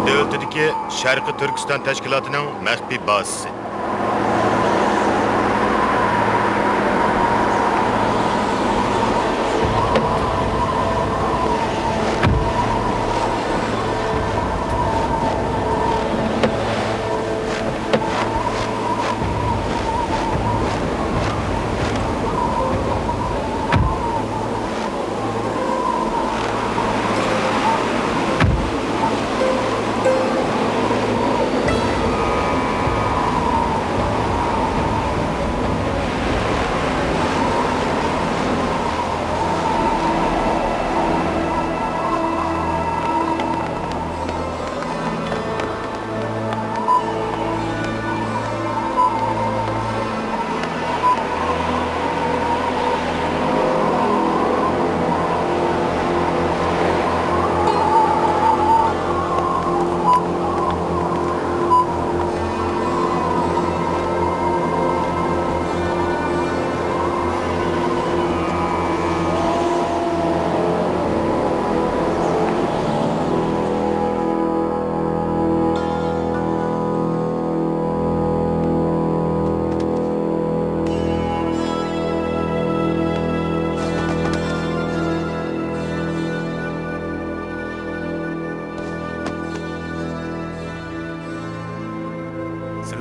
davlatidagi Sharqiy Turkiston tashkilotining maxfiy bazasi.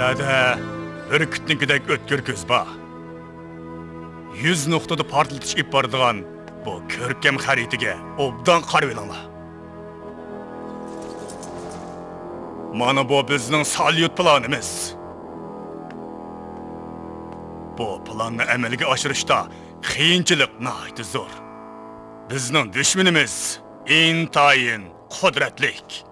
Sizlarda Ürkütninkidek ötkür köz ba. 100 noktada partıltış ip bardıgan bu körkem xaritiga obdan qarab elinglar. Mana bu bizning salyut planimiz. Bu planni amalga oshirishda qiyinchilik nihoyat zo'r. Bizning dushmanimiz intayin qudratlik.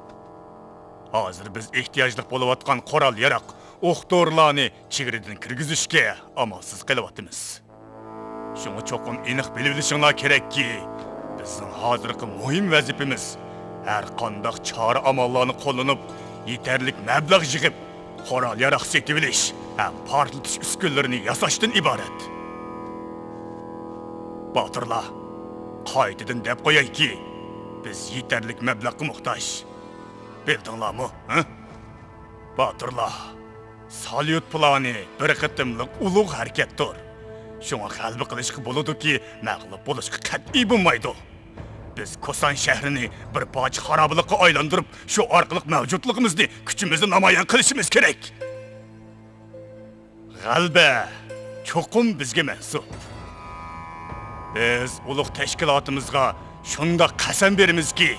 Hozir biz ehtiyojli bo'layotgan qoral yaraq o'q-dorilarni chegaradan kirgizishga amalsiz qilyapmiz. Shunga cho'qin aniq bilib olishinglar kerakki, bizning hozirgi muhim vazifamiz har qanday chora amallarni qo'llanib, yetarli mablag' yig'ib, qoral yaraq sotib olish ham portlatish uskunalarini yasashdan iborat. Botirlar, qaytadan deb qo'yayki, biz yetarli mablag'ga muhtoj. Bildinglarmi, ha? Botirlar, salyut plani bir qitimliq ulug' harakatdir. Shunga qalbi qilishga bo'ladiki, mag'lub bo'lishga qat'iy bo'lmaydi. Biz Kosan shahrini bir poch xarobalikqa aylantirib, shu orqali mavjudligimizni, kuchimizni namoyon qilishimiz kerak. G'alaba cho'qim bizga mansub. Biz ulug' tashkilotimizga shunda qasam beramizki,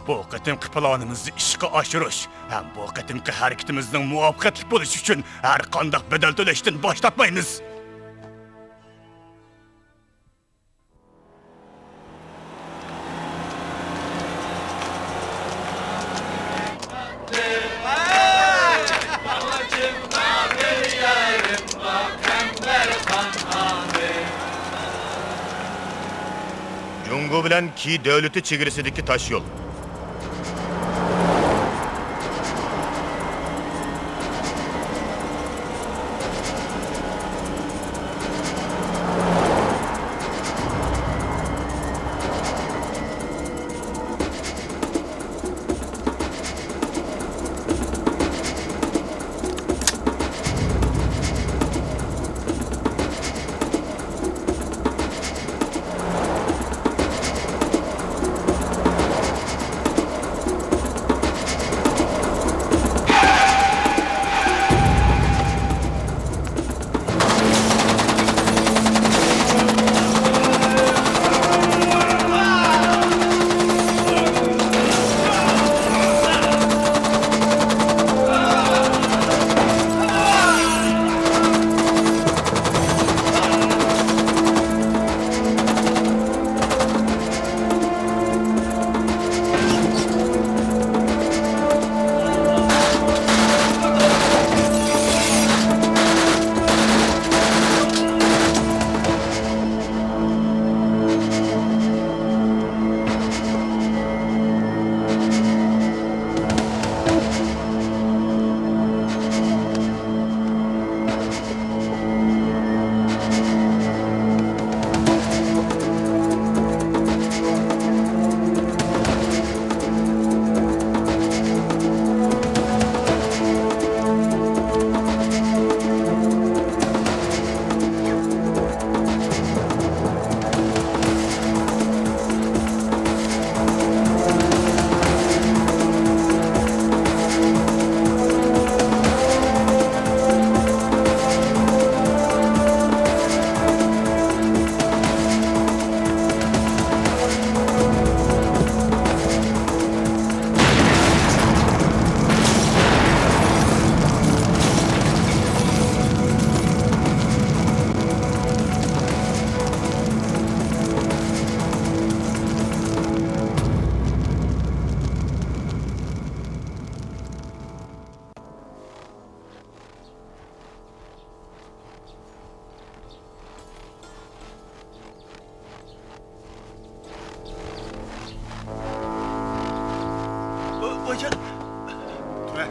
bu qatimki planimizni ishga oshirish ham bu qatimki harakatimizning muvaffaqiyatli bo'lishi uchun har qanday bedel to'lashdan bosh tortmaymiz. Jungo bilan Ki davlati chegarasidagi tosh yo'l. Hoca. Tura.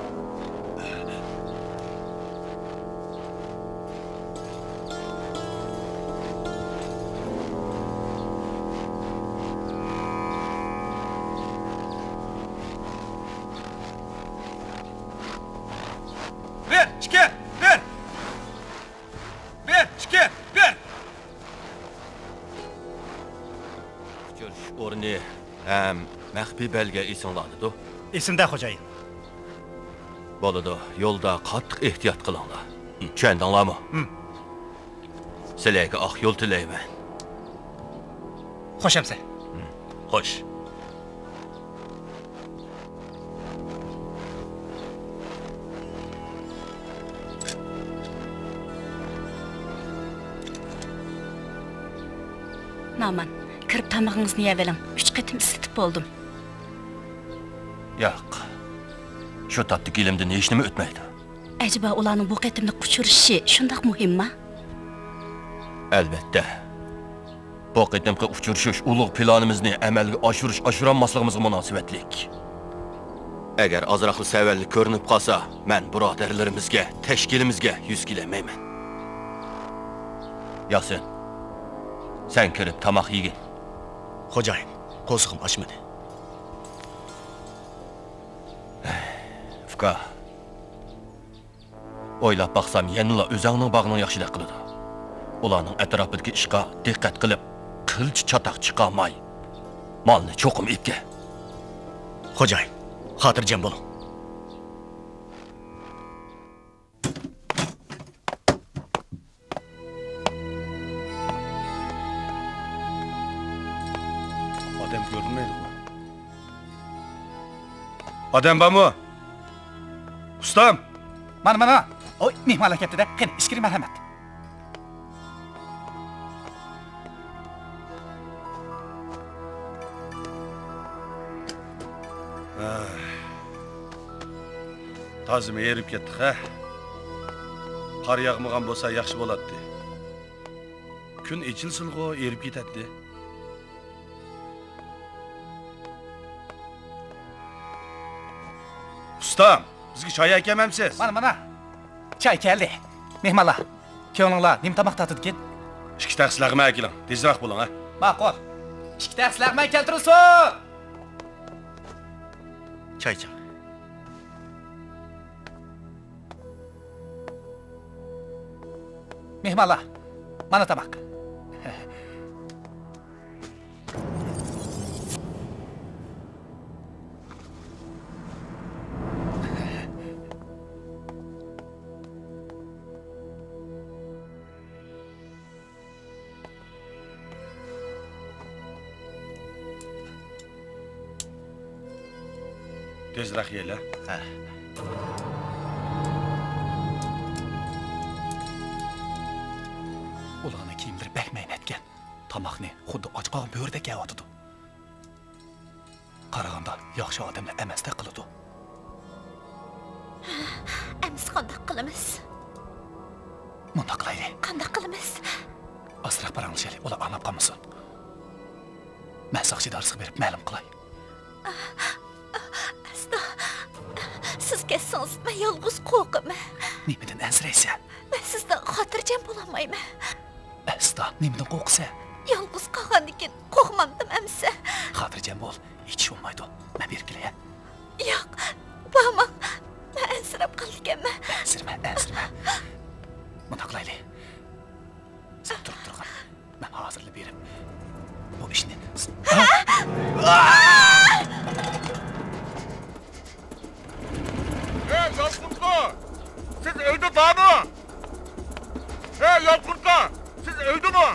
Ver, şike, ver. Ver, şike, ver. Görüş o'rni ham maxfiy belge esinglardi. Esimde xo'jayin. Bo'ladi, yo'lda qattiq ehtiyot qilinglar. Tushundinglarmi? Sizlarga oq yo'l tilayman. Xo'sh amsa. Xo'sh. Naman, kirib tamog'ingizni yeveling. 3 qatim isitib bo'ldim. Yo'q. Shu topdi gilimdan hech nima o'tmaydi. Acaba ularning bu qatimni quchirishi shundoq muhimmi? Albatta. Bu qatimqi uchirishish ulug' planimizni amalga oshirolmasligimizga munosabatlik. Agar ozroq savallik ko'rinib qolsa, men birodarlarimizga, tashkilimizga yuz kelmayman. Yasin. Sen kirib tamoq yegin. Xo'jayin, qo'zig'im ochmadi. Fuka. O'ylab baqsam, yanıla o'zingning bog'ning yaxshilik qiladi. Ularning atrofidagi ishga diqqat qilib, qilch chataq chiqarmay, molni cho'qim ipga. Xo'jayin, xotirjam bo'ling. Odam ko'rinmaydi. Odam bormi? Ustam. Mana. Oy, mehmonlar kelibdi-da. Qani, ichkiri marhamat. Tazim erib ketdik, ha? Qor yog'magan bo'lsa yaxshi bo'ladi. Kun ichilsin-ku, erib ketadi. Ustam, bizga choy akamamsiz? Mana. Çay keldi. Mehmonlar, ko'nglinglar nim tamoq tatidkin? Ikki taqsilag'ma akiling, tezroq bo'ling, ha? Ma'qul. 2 taqsilag'ma keltirsin. Choy. Mehmonlar, mana tamoq. Tezroq yeyla. Ha. Ularni kiyimdirib bakmayin etgan. Tamoqni xuddi och qolgan bo'rdek yeyotidi. Qaraganda yaxshi odamlar emasda qiladi. Ems qanday qilamiz? Mundaq qilaylik. Qanday qilamiz? Asraq paranglashaylik, ular anlab qolmasin. Men soqchidarsiga berib ma'lum qilay. Siz ketsangiz, men yolg'iz qo'rqaman. Nimadan ansiraysan? Men sizdan xotirjam bo'lamayman. Asta, nimadan qo'rqsan? Yolg'iz qolgandan keyin qo'rqmamdim amsa. Xotirjam bo'l, hech bo'lmaydi. Men berkilay. Yo'q, bormam. Men ansirab qolganman. Ansirma. Bunda qilaylik. Sen turib. Men hozirlab berib bu ishni. Hey Yolqurtqa! Siz uyda bormi? Hey Yolqurtqa! Siz uydami?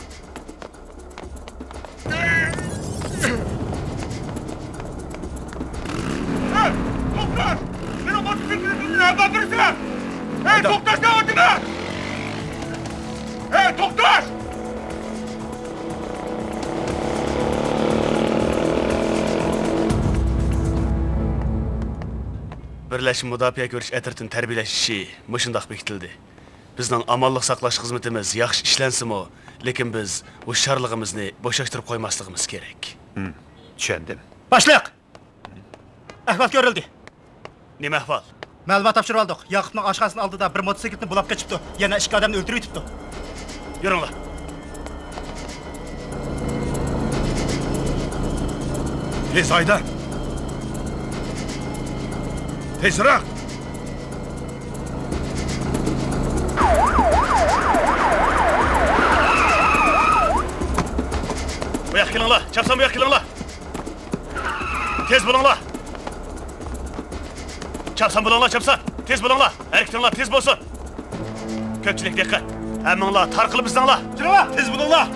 Hey, to'xtash! Meni motosikletimni nima birsa? Hey, to'xtash deyapti-mi? Hey, to'xtash! Birleşim Müdafiə Görüş Ətirtin tərbiyələş işi məşındaq bekitildi. Bizdən amanlıq saqlaş xizmətimiz yaxşı işlənsin-mi, lekin biz bu şarlığımızı boşaşdırıb qoymaslığımız gerek. Tushundim. Başliq! Ahval ko'rildi. Nima ahvol? Ma'lumot topshirib oldik. Yaqubning oshxonasining oldida bir mototsiklni bulab ketibdi. Yana 2 odamni o'ldirib yetibdi. Yuringlar. Tez hayda. Tezroq. Bu yoqqa kelinglar. Chapsan bu yoqqa kelinglar. Tez bo'linglar. Chapsan bo'linglar, chapsan. Tez bo'linglar. Harakatinglar tez bo'lsin. Ko'pchilik diqqat. Hammanglar tarqilib bizdanlar. Kelinglar, tez bo'linglar.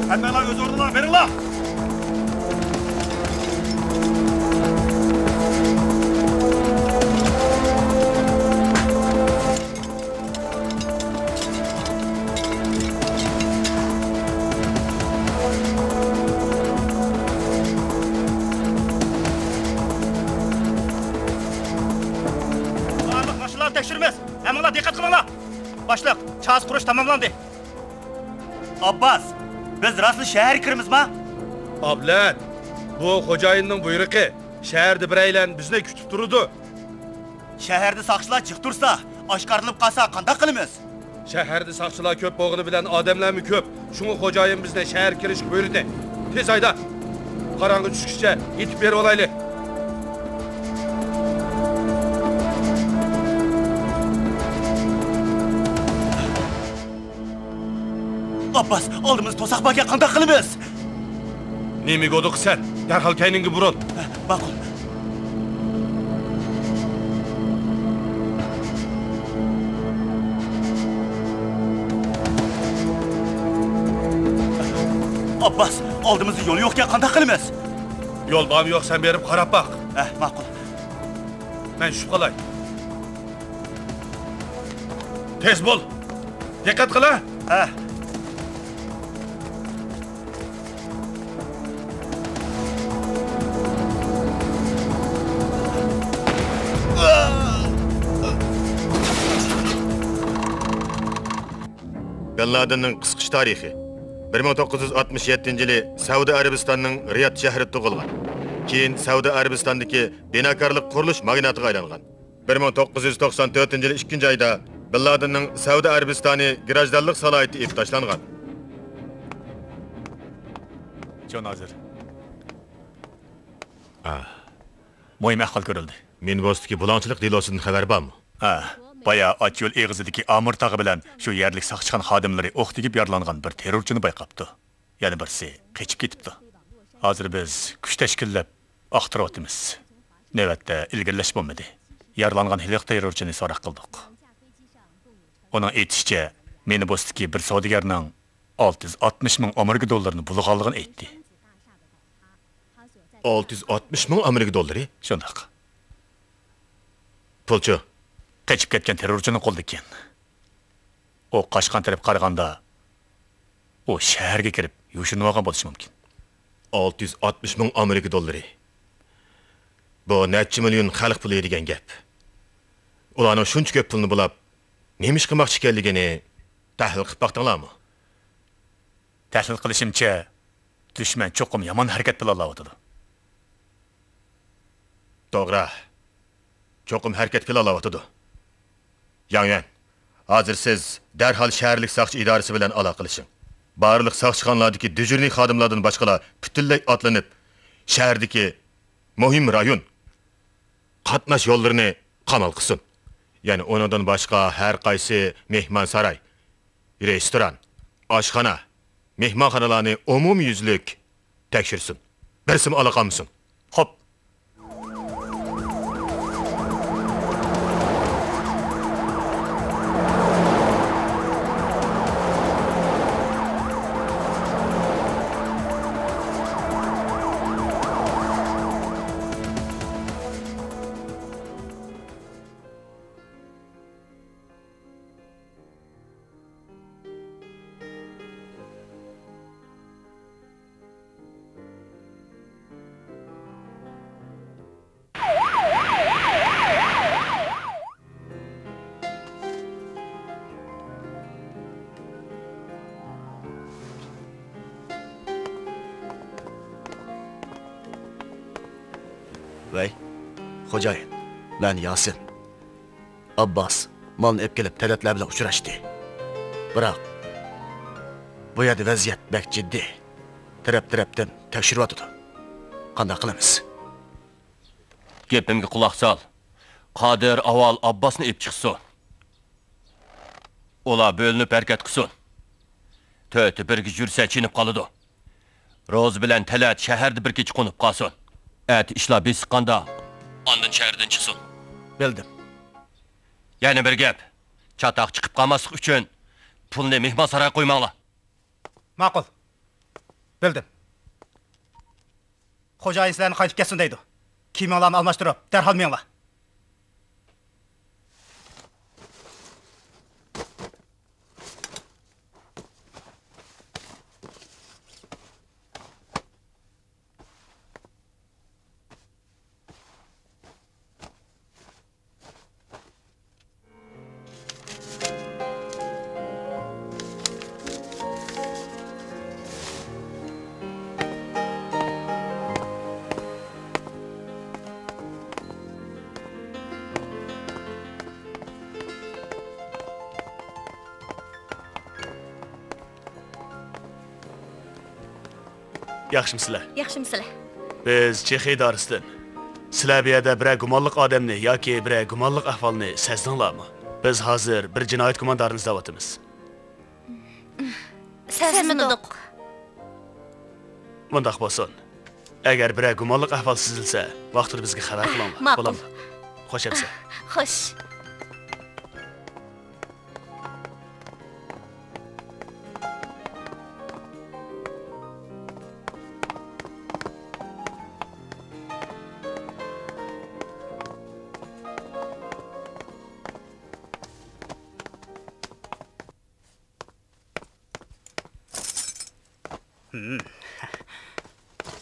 Hemen öz ordular verin la. Bарлıq maşınları tekşirmez. Hemenler dikkat kılınlar. Başlık, çağız kuruş tamamlandı. Abbas, biz raslı şehir kirimizmi? Ablan, bu xo'jayinning buyruqi. Shaharda biraylan bizni kutib turdi. Şehirde sakçılar çık tursa, aşkarılıp kalsa qanday qilamiz? Shaharda saqchilar ko'p bo'lgani bilan odamlarmi ko'p. Shunga xo'jayin bizni shahar kirishga buyurdi. Tez hayda. Qarong'i tushguncha yetib berib olaylik. Abbas, oldimiz to'saq baka qanday qilamiz? Nima go'diq sen? Darhol kayningga buril. Ma'qul. Abbas, oldimizda yo'l yo'qkan qanday qilamiz? Yo'l bormi yo'q sen berib qarab baq. Ma'qul. Men tushib qolay. Tez bo'l. Diqqat qil. Bin Laden'ning qisqish tarixi. 1967-yili Saudiya Arabistonining Riyod shahrida tug'ilgan. Keyin Saudiya Arabistonidagi binokorlik qurilish magnatiga aylangan. 1994-yili 2-oyda Bin Laden'ning Saudiya Arabistoni grajdonlik salohiyati ib tashlangan. Jon Nazir. Muhim ahvol ko'rildi. Minbostiki bulonchilik delosidan xabar bormi? Baya ot yo'l eg'izidagi Amir tog'i bilan shu yerlik saqchigan xodimlari o'q tegib yaralangan bir terrorchini bayqabdi. Yana birisi qechib ketibdi. Hozir biz kuch tashkillab aqtiryapmiz. Navbatda ilgirlash bo'lmadi. Yaralangan hiliq terrorchini so'roq qildik. Uning aytishicha, Minbostiki bir savdogarning 660 ming Amerika dollarini bulg'anligini aytdi. 660 ming Amerika dollari? Shundoq. Pulchi Qechib ketgan terrorchini qo'lda ekan. O Qashqan taraf qaraganda o shaharga kirib yoshinib olgan bo'lishi mumkin. 660 ming Amerika dollari. Bu necha million xalq puli degan gap. Ularning shuncha ko'p pulni bulab, nima ish qilmoqchi ekanligini tahlil qilib baqdinglarmi? Tahlil qilishimcha, dushman cho'qim yomon harakat qilayotdi. To'g'ri. Cho'qim harakat qilayotdi. Yangan, hozir siz darhol shaharlik saqchi idorasi bilan aloqalashing. Barliq saqchixonalardagi dejurniy xodimlardan boshqalar butunlay otlanib, shahardagi muhim rayon qatnash yo'llarini qamal qilsin. Ya'ni ondan boshqa har qaysi mehmonsaroy, restoran, oshxona, mehmonxonalarni umumyuzlik tekshirsin. Birsim aloqamsin. Xo'p. Vay, xo'jayin, men Yasin. Abbas malni ep kelib talatlar bilan uchrashdi. Biroq bu yerda vaziyat bak jiddiy. Taraf-tarafdan tekshiryotdi. Qanday qilamiz? Gepimga quloq sol. Qodir avval Abbosni ep chiqsin. Ular bo'linib harakat qilsin. To'ti birga yursa chinib qoladi. Roz bilan Talat shaharda bir kech qo'nib qolsin. At ishlar besiqqanda ondan shahardan chiqsin. Bildim. Yana bir gap. Chatoq chiqib qolmaslik uchun pulni mehmonxonaga qo'ymanglar. Ma'qul. Bildim. Xo'jayin sizlarni qaytib kelsin deydi. Kiyimlarni almashtirib, darhol meninglar. Yaxshimisilar? Yaxshimisilar? Biz Chexiya idorasidan sizlar bu yerda bir gumonliq odamni yoki bir gumonliq ahvolni sezdinglarmi? Biz hozir bir jinoyat gumondorini izlayapmiz. Sezmadik. Bundoq bo'lsin. Agar bir gumonliq ahvol sezilsa, vaqtida bizga xabar qilinglar. Ma'qul. Bo'ladimi? Xo'sh bo'lsa. Xo'sh.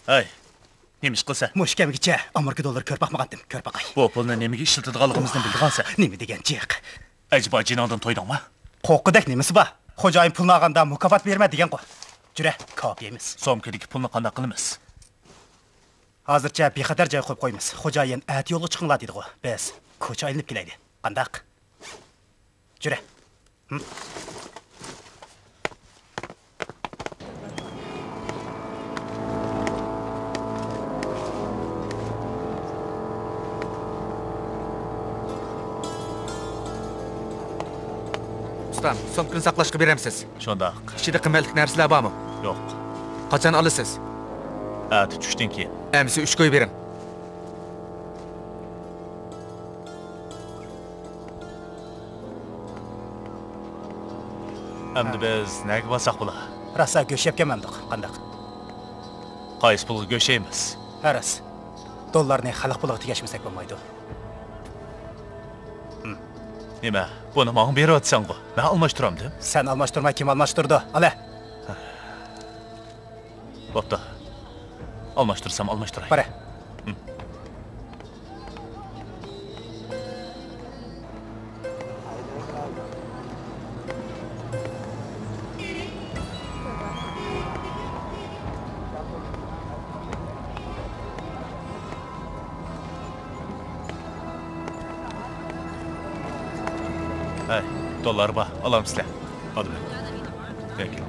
Ay, nima ish qilsa? Mushkamgacha Amerika dollar ko'rib baqmagandim, ko'rib baqay. Bu pulni nimaga ishlatadiganligimizni bildigansa. Nima degan jiq? Ajba jinodan to'ydingmi? Qo'rqidak nimasi bor? Xo'jayin pulni olganda mukofot berma degan qo'y. Jura, kopiyamiz. So'mkadagi pulni qanday qilamiz? Hozircha bexatar joy qo'yib qo'yamiz. Xo'jayin at yo'lga chiqinglar dedi qo'y. Biz ko'cha aylanib kelaydi. Qandaq? Jura. Ustam, so'mkani saqlashga beramsiz. Shundoq. Ichida qimmatli narsalar bormi? Yo'q. Qachon olasiz? At tushdan keyin. Amsi 3 qo'y bering. Endi biz nega bo'lsak bo'lar? Rasa go'sh yepganmandiq. Qandaq? Qaysi pulga go'shaymiz? Haras. Dollarni xalq puliga tegashmasak bo'lmaydi. Nima? Buni menga beryapsan-ku. Men almashtiramdim. Sen almashtirmay kim almashtirdi? Ala. Bo'pti. Almashtirsam almashtiray. Bara. Hey, dollar bor, olamsizlar. Hadi be. Peki.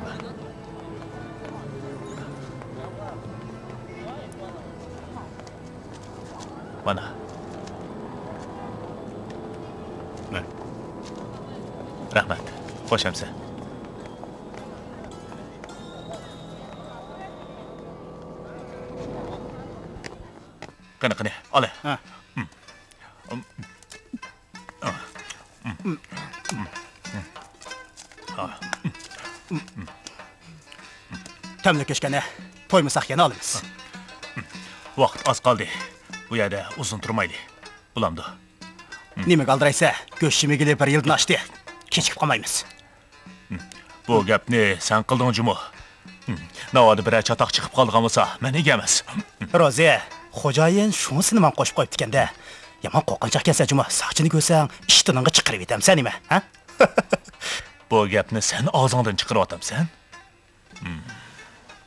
Mana. Ne? Rahmat. Xo'shamsa. Qani, ola. Ha. Tamli ko'shkani to'ymasak yana olamiz. Vaqt oz qoldi. Bu yerda uzun turmaydi. Bulamdi. Nimaga aldiraysa, go'shimiga bir yildan oshdi. Kechikib qolmaymiz. Bu gapni sen qilding jumu. Navoda bir chatoq chiqib qolgan bo'lsa, men egamas. Rozi, xo'jayin shunisi men qo'shib qo'yibdi ekanda. Yomon qo'rqinchoq kelsa jumu, sochini ko'rsang, ishtoningga chiqarib etamsan nima, ha? Bu gapni sen og'zingdan chiqarib otamsan?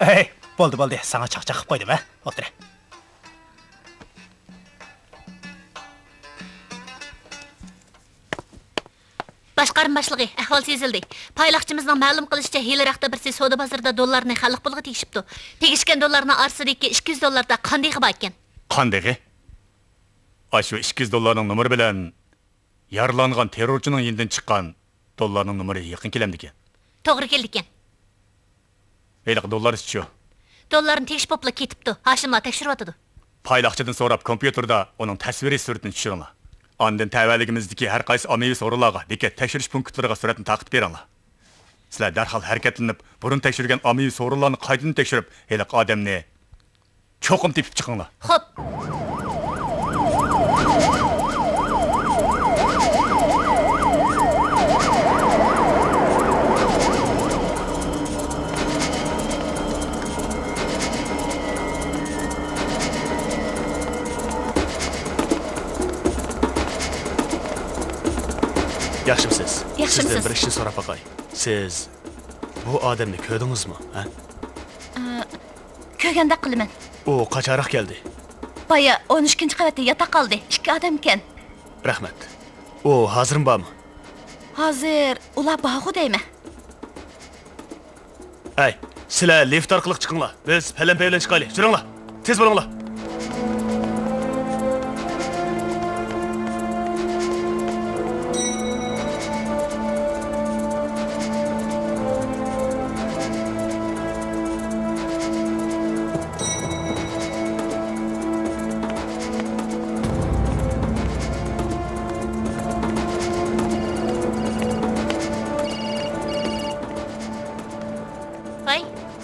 Hey, bo'ldi, sana chaqchaq qilib qo'ydim, ha? O'tir. Boshqarma boshlig'i, ahvol sezildi. Payloqchimizning ma'lum qilishicha, heliroqda birisi savdo bozorida dollarni xalq puliga tegishibdi. Tegishgan dollarning orasidagi 200 dollarda qanday bor ekan? Qanday? Aşu 200 dollarning nomeri bilan yaralangan terrorchining yenidan chiqqan dollarning nomeri yaqin kelamdikan. To'g'ri keldi ekan. Eliq dollar ichi. Dollarni tegish popla ketibdi. Hashimlar tekshiryotdi. Payloqchidan so'rab kompyuterda uning tasviriy suratini tushiringlar. Ondan tavalligimizdagi har qaysi ommaviy so'rovlarga diqqat tekshirish punktlariga suratni taqib beringlar. Sizlar darhol harakatlanib, burun tekshirgan ommaviy so'rovlarni qaytadan tekshirib, eliq odamni cho'qim tepib chiqinglar. Xo'p. Yaxshimisiz? Yaxshimisiz. Sizdan bir ishni so'rab qo'y. Siz bu odamni ko'rdingizmi, ha? Ko'rganda qilaman. U qachonroq keldi? Boya 13-qavatda yota qoldi. 2 odam ekan. Rahmat. U hozirmi bormi? Hozir ular bog'i deymi? Ay, sizlar lift orqali chiqinglar. Biz palan-pay bilan chiqaylik. Yuringlar. Tez bo'linglar.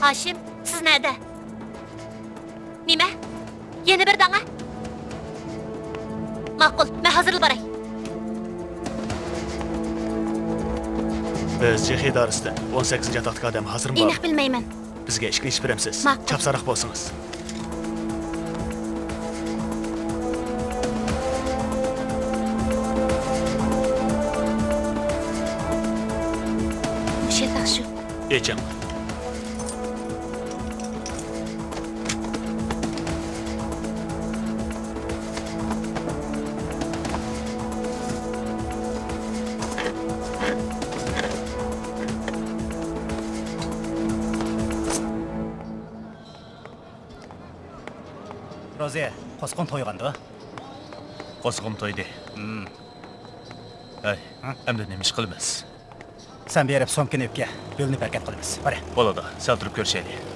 Hashim, siz nerede? Nima? Yeni bir dana? Ma'qul, men hazırlı baray. Biz Jehi idarasida 18-yataqdagi odam hozirmi bor? Aniq bilmayman. Bizga ishga ish beramsiz. Ma'qul. Chapsaroq bo'lsangiz. Mushataq shu. Echam. Roziya, qo'sqon to'yg'andi. Qo'sqim to'ydi. Ay, endi nima ish qilamiz? Sen berib so'mkani o'pga, yo'lni harakat qilamiz. Bora. Bo'ladi, sal turib ko'rishaylik.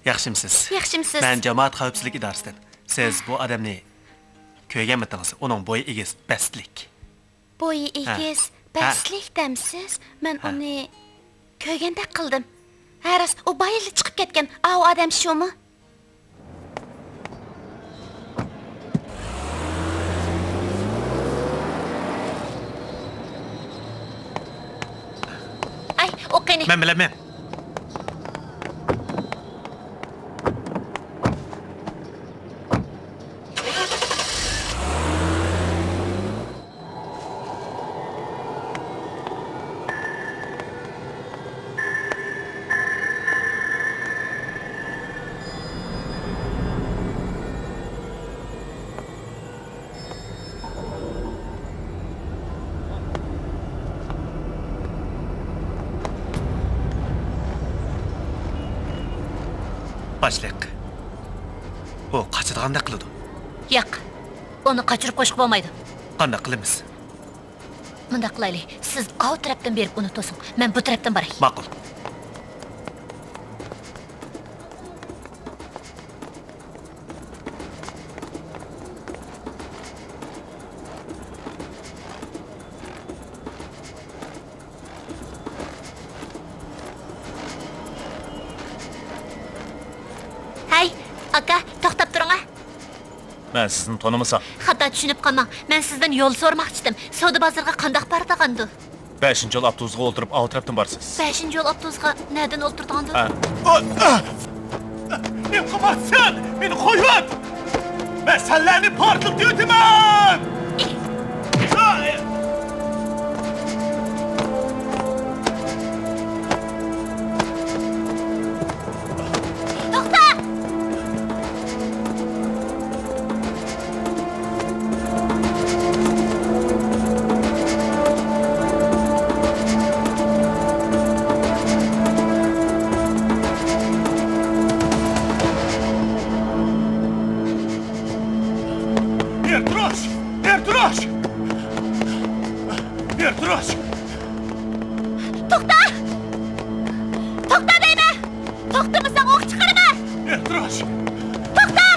Yaxshimisiz? Yaxshimisiz. Men jamoat xavfsizlik idorasidan. Siz bu odamni ko'rganmidingiz? Uning bo'yi egiz, pastlik. Bo'yi egiz, pastlik demsiz? Men uni ko'rganda qildim. Haras, u bayilli chiqib ketgan. O odam shumi? Ay, o'qini. Men bilaman. Başliq. O qaçadiganday qiladi. Yo'q. Uni qochirib qo'shib bo'lmaydi. Qanday qilamiz? Bunda qilaylik. Siz o tarafdan berib uni to'sing. Men bu tarafdan boray. Ma'qul. Aka, to'xtab turing. Men sizni tonimasam. Xato tushunib qolmang. Men sizdan yo'l so'ramoqchi edim. Savdo bozoriga qanday boradigandu? 5-yo'l avtobusga o'tirib, o tarafdan borsiz. 5-yo'l avtobusga nereden o'tirdigandu? Men qilmassan, meni qo'yib. Men senlarni portlik deyapman. o'q chiqaraman. Ehtirosh. To'xta!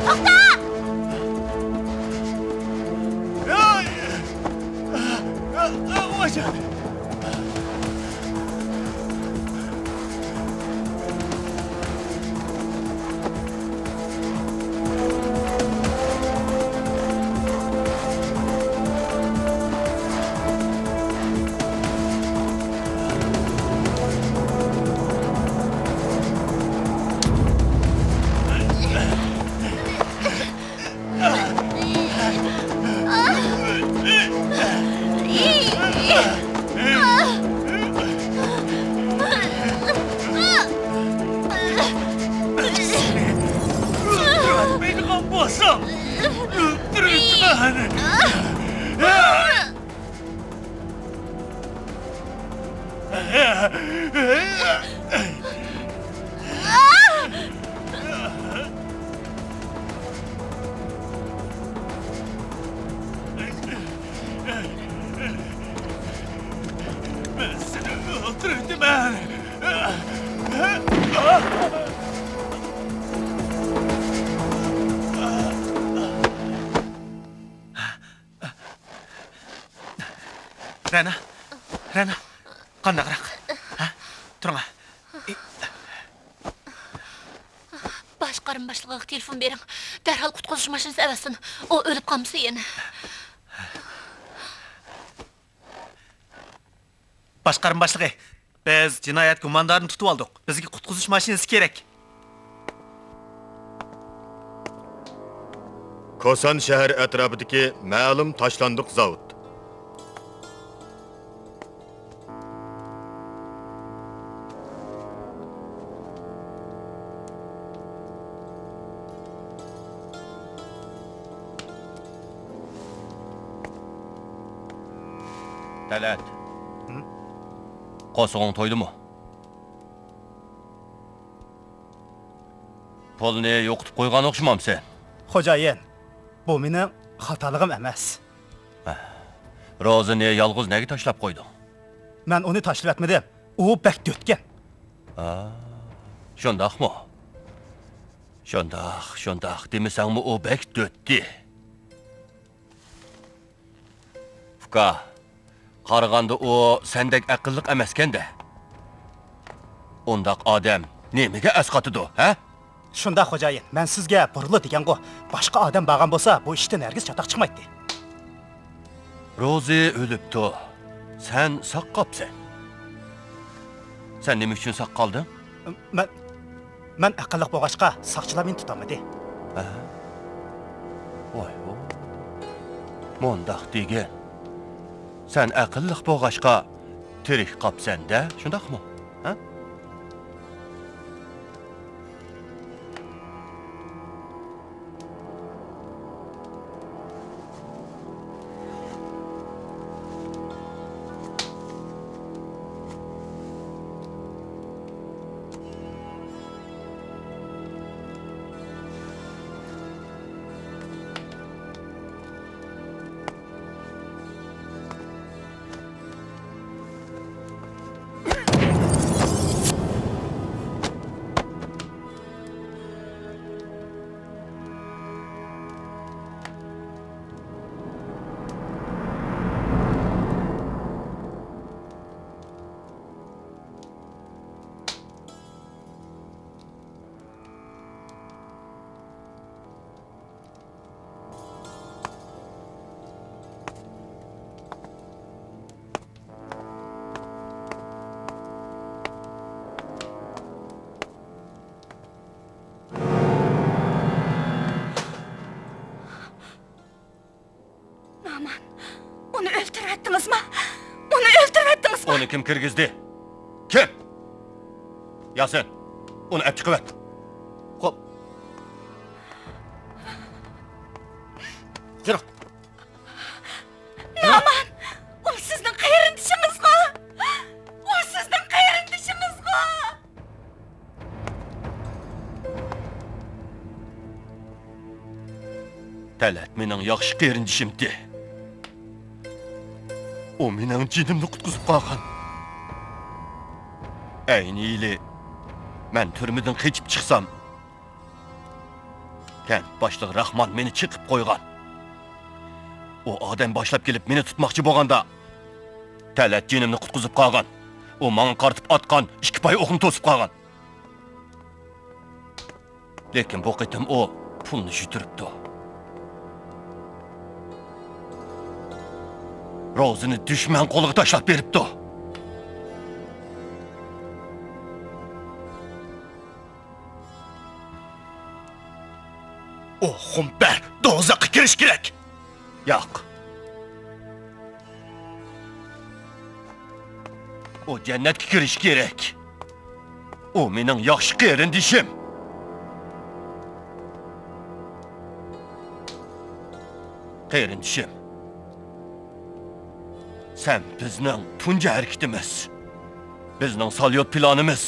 To'xta! O'sha. Beni kapmasam. Öldürün ben seni öldürdüm ben. Rana, qandaqroq? Ha? Turing. Boshqarim boshlig'iga telefon bering. Darhol qutqizish mashinasi avasin. O o'lib qolmasa yana. Boshqarim boshlig'i, biz jinoyat gumondorini tutib oldik. Bizga qutqizish mashinasi kerak. Kosan shahar atrofidagi ma'lum tashlandiq zavod. Talat. Qo'sog'ing to'ydimi? Pulni yo'qitib qo'ygan o'xshamamsan. Xo'jayin, bu mening xatoligim emas. Rozini yolg'iz nega tashlab qo'yding? Men uni tashlab etmadim. U bak o'tgan. Shundaqmi? Shundaq demasangmi u bak o'tdi. Fuka, qaraganda u sendek aqlliq emaskanda. Undaq odam nemaga asqatidi, ha? Shunda xo'jayin, men sizga burli degan-ku, boshqa odam bo'lgan bo'lsa, bu ishdan hargiz chatoq chiqmaydi. Rozi o'libdi. Sen saqqabsan. Sen nima uchun saqqalding? Men aqlliq bo'lg'achqa saqchilar meni tutolmadi. Voy. Mondaq degan. Sen aqlliq bo'lg'achqa tirik qopsan-da, shundaqmi? Ha? Onu kim kirgizdi? Kim? Yasin, onu ep çıkıvet. Hop. Yürü. Naman, o sizin qayerindishingizga. O sizin qayerindishingizga. Talat mening yaxshi qayrindishimdi. O mening jinimni qutqizib qolgan. Ayni yili men turmadan qechib chiqsam, kent boshlig'i Rahmon meni chiqib qo'ygan. O odam boshlab kelib meni tutmoqchi bo'lganda, Talat jinimni qutqizib qolgan. O menga qartib atgan 2 pay o'qni to'sib qolgan. Lekin bu qitim o pulni yuturibdi. Rozini düşman qo'liga tashlab beribdi. O xumbar do'zaxga kirish kerak. Yo'q. O jannatga kirish kerak. O mening yaxshi qarindishim. Qarindishim. Sen bizning tunji harakatimiz, bizning salyot planimiz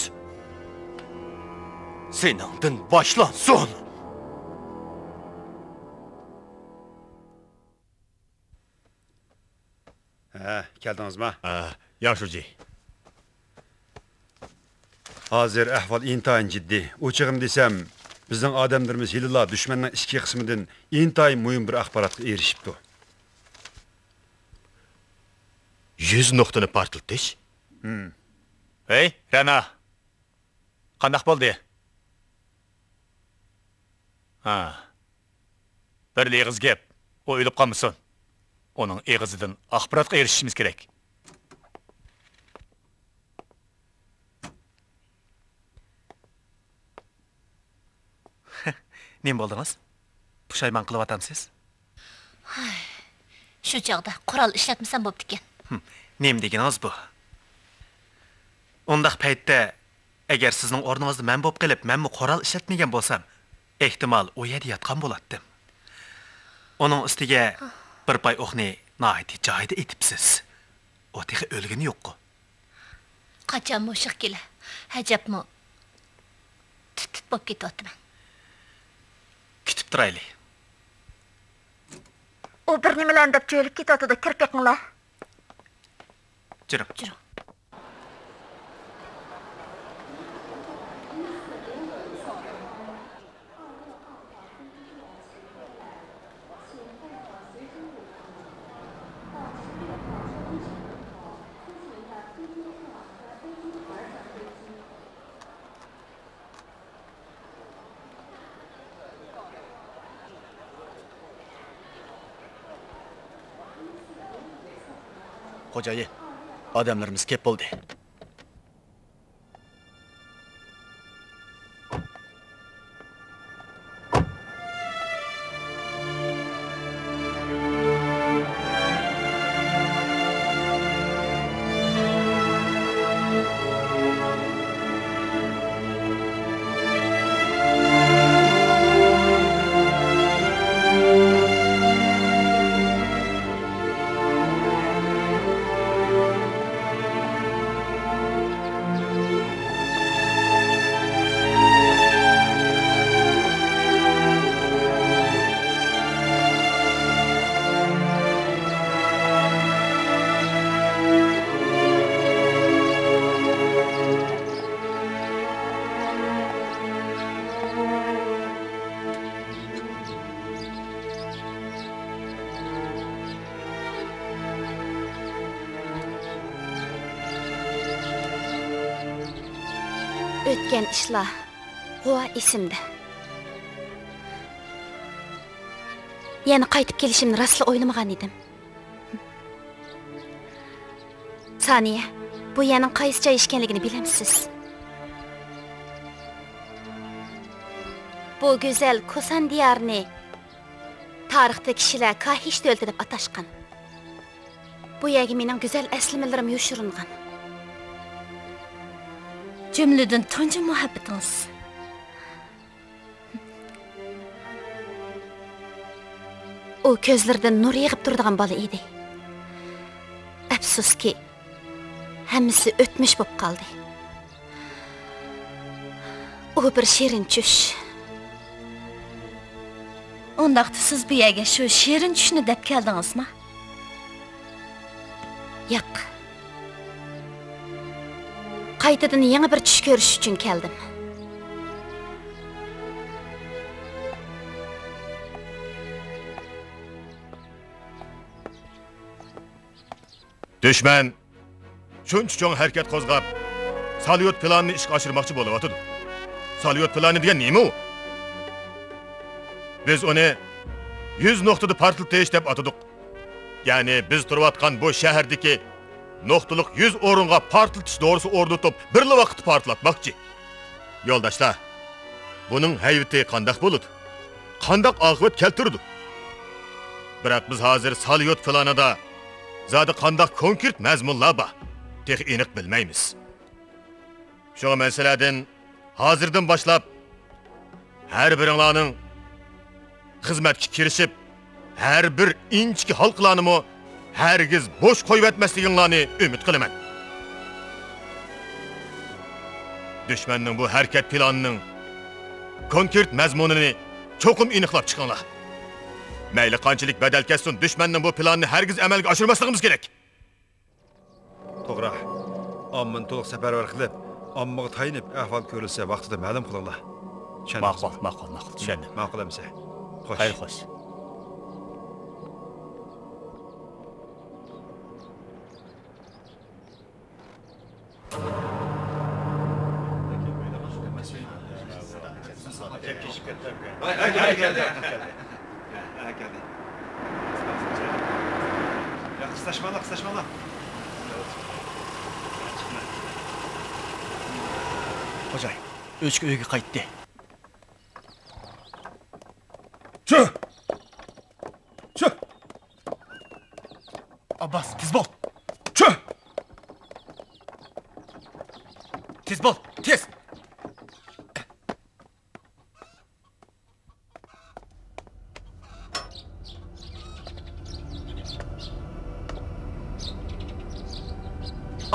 seningdan boshlansin. Keldingizmi? Yaxshi. Hozir ahvol intayin jiddiy. O'chig'im desam, bizning odamlarimiz hilila dushmanning ichki qismidan intayin muhim bir axborotga erishibdi. 100 nuqtani portlatish? Hey, Rana. Qandaq bo'ldi? Bir eg'iz gap. O o'ylab qolmasin. Onun eg'izidan axborotga erishishimiz kerak. Nima bo'ldingiz? Pushaymon qilyapsiz? Shu chaqda qurol ishlatmasam bo'pti ekan. Nima deganingiz bu? Undaq paytda agar sizning o'rningizda men bo'lib qilib, menmi qurol ishlatmagan bo'lsam, ehtimol u yerda yotgan bo'lardim. Uning ustiga bir pay o'qni nihoyatda joyida etibsiz. O texi o'lgani yo'q-ku. Qachon mushiq kela? Hajabmi? Tut bo'lib ketyapman. Kutib turaylik. O bir nimalarni deb cho'lib ketadi, kirib ketinglar. Jurum. Xo'jayin, odamlarimiz kep bo'ldi. O'tgan ishlar g'o'a esimda. Yana qaytib kelishimni rostla o'ylamagan edim. Saniya, bu yana qaysi joy ishkanligini bilamsiz? Bu go'zal Kosan diyorni tarixda kishilar Kahish o'ldi deb atashgan. Bu yerga mening go'zal aslimalarim yoshiringan. Cümleden tunca muhabbetiniz. O gözlerden nur yığıp durduğun balı idi. Afsus ki, hammasi o'tmish bo'lib qoldi. O bir shirin tush. Undaqda siz bu yerga shu shirin tushni deb keldingizmi? Yo'q. Qaytadan yangi bir tush ko'rish uchun keldim. Düşman shuncha cho'ng harakat qo'zg'ab, Salyot planini ishga oshirmoqchi bo'lyapti. Salyot plani degan nima u? Biz uni 100 nuqtada portlatish deb atadik. Ya'ni biz turayotgan bu shahardagi nuqtaliq 100 o'ringa portlatish doğrusu o'rnatib, birli vaqtda portlatmoqchi. Yo'ldoshlar, buning hayvati qanday bo'ladi? Qanday oqibat keltirdi? Biroq biz hozir Salyot planida zodi qanday konkret mazmunlar bor, tex aniq bilmaymiz. Shu masaladan hozirdan boshlab har biringlarning xizmatga kirishib, har bir inchki halqlarni hargiz bo'sh qo'yib etmasliginglarni umid qilaman. Düşmanning bu harakat planining konkret mazmunini cho'qim aniqlab chiqinglar. Mayli qanchalik badal kessin, düşmanning bu planini hargiz amalga oshirmasligimiz kerak. To'g'ri. Ammin to'liq safarbar qilib, ammaga tayinib ahvol ko'rilsa vaqtida ma'lum qilinglar. Ma'qul. Tushundim. Ma'qul emsa. Xo'sh. Xayr, xo'sh. Qislaşmalar. Xo'jay, o'chki uyga qaytdi. Chu! Abbas, tez bo'l. Chu! Tez bo'l, tez.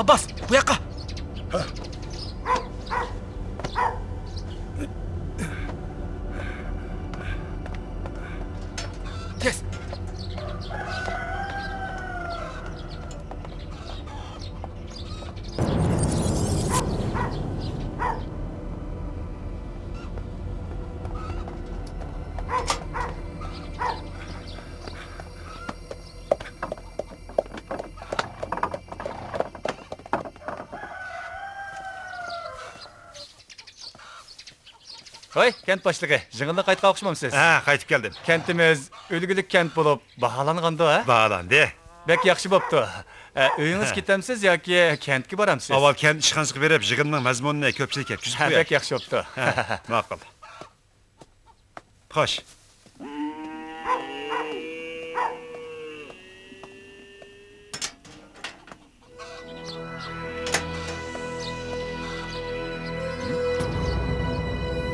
Abbas, bu yoqqa. Tez. Qo'y, kent boshlig'i, yig'inga qaytib o'xshamamsiz? Ha, qaytib keldim. Kentimiz o'lgulik kent bo'lib baholangandi-a? Baholandi. Bek yaxshi bo'pti. Uyingiz ketamsiz yoki kentga boramsiz? Avval kent ishxonasiga berib, yig'inning mazmunini ko'pchilikka yetkazib qo'yay. Bek yaxshi bo'pti. Ma'qul. Xo'sh.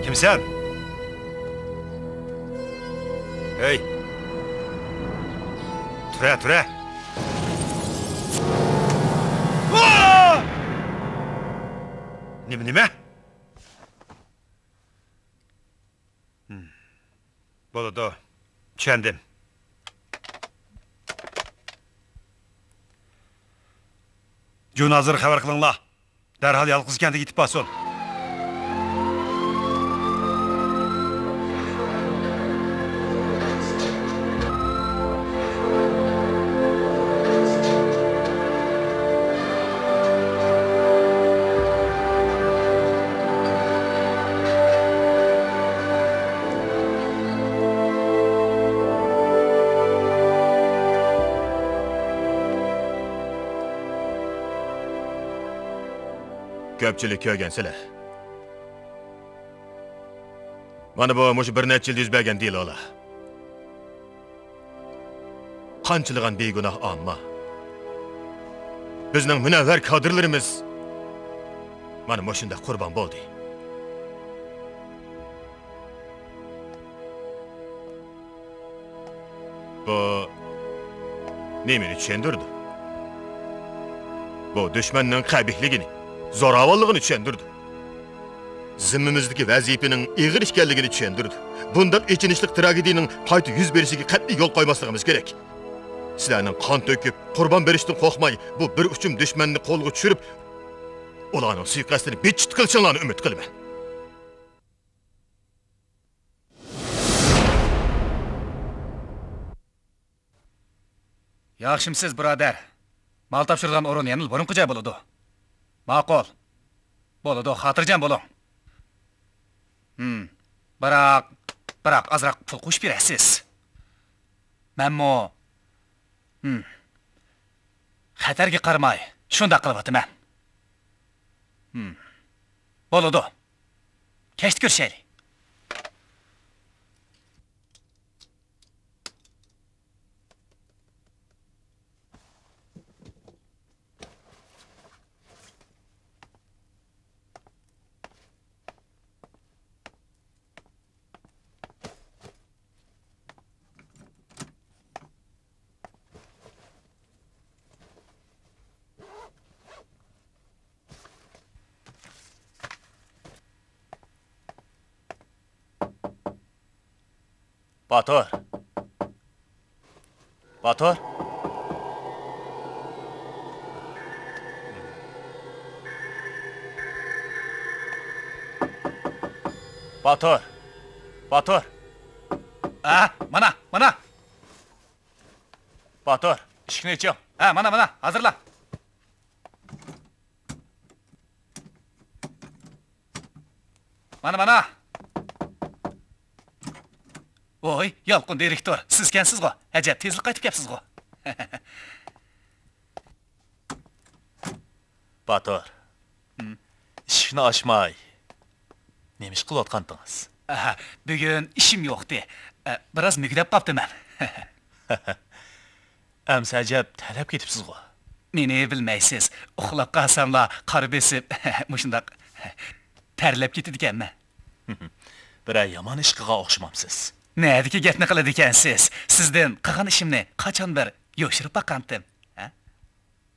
Kimsen? Hey. Ture. Nima? Bo'ladi. Tushundim. Junazir xabar qilinglar. Darhol yolg'iz kentiga yetib borsin. Ko'pchilik ko'rgansizlar. Mana bu bir necha yil yuz bergan delolar. Qanchiligan begunoh amma. Bizning munavvar kadrlarimiz mana shunda qurbon bo'ldi. Bu nimani tushundirdi? Bu dushmanning qabihligini, zo'ravonligini tushundirdi. Zimmimizdagi vazifaning ig'ir ekanligini tushundirdi. Bunday ichinishlik tragediyaning qayta yuz berishiga qat'iy yo'l qo'ymasligimiz kerak. Sizlarning qon to'kib, qurbon berishdan qo'rqmay, bu bir uchum dushmanni qo'lga tushirib, ularning suiqasdini bechit qilishinglarni umid qilaman. Yaxshimsiz, birodar. Mal topshirgan o'rin yana burunqicha bo'ladi. Ma'qul. Bo'ladi, xotirjam bo'ling. Biroq azroq pul qo'shib berasiz. Menmo xatarga qaramay, shunda qilib o'taman. Bo'ladi. Kech ko'rishaylik. Batur. Batur. Batur. Batur. Mana. Batur, ishni iching. Mana, hazırla. Mana. Oy, yalqın direktor, sizkensiz-go. Ajab tezlik qaytib kelibsiz-go. Batur. İşini açmay. Nemish qilayotgandingiz? Bugun ishim yo'qdi. Biroz mugdab qolibman. Amsa ajab talab ketibsiz-go. Meni bilmaysiz. Uxlab qolsamla qari besib, mushundaq tarlab ketdi ekanman. Bir yomon ish qilgan o'xshamamsiz. Nədiki gətni qiladi ekansiz? Sizdan qilgan ishimni qachon bir yoshirib baqandim.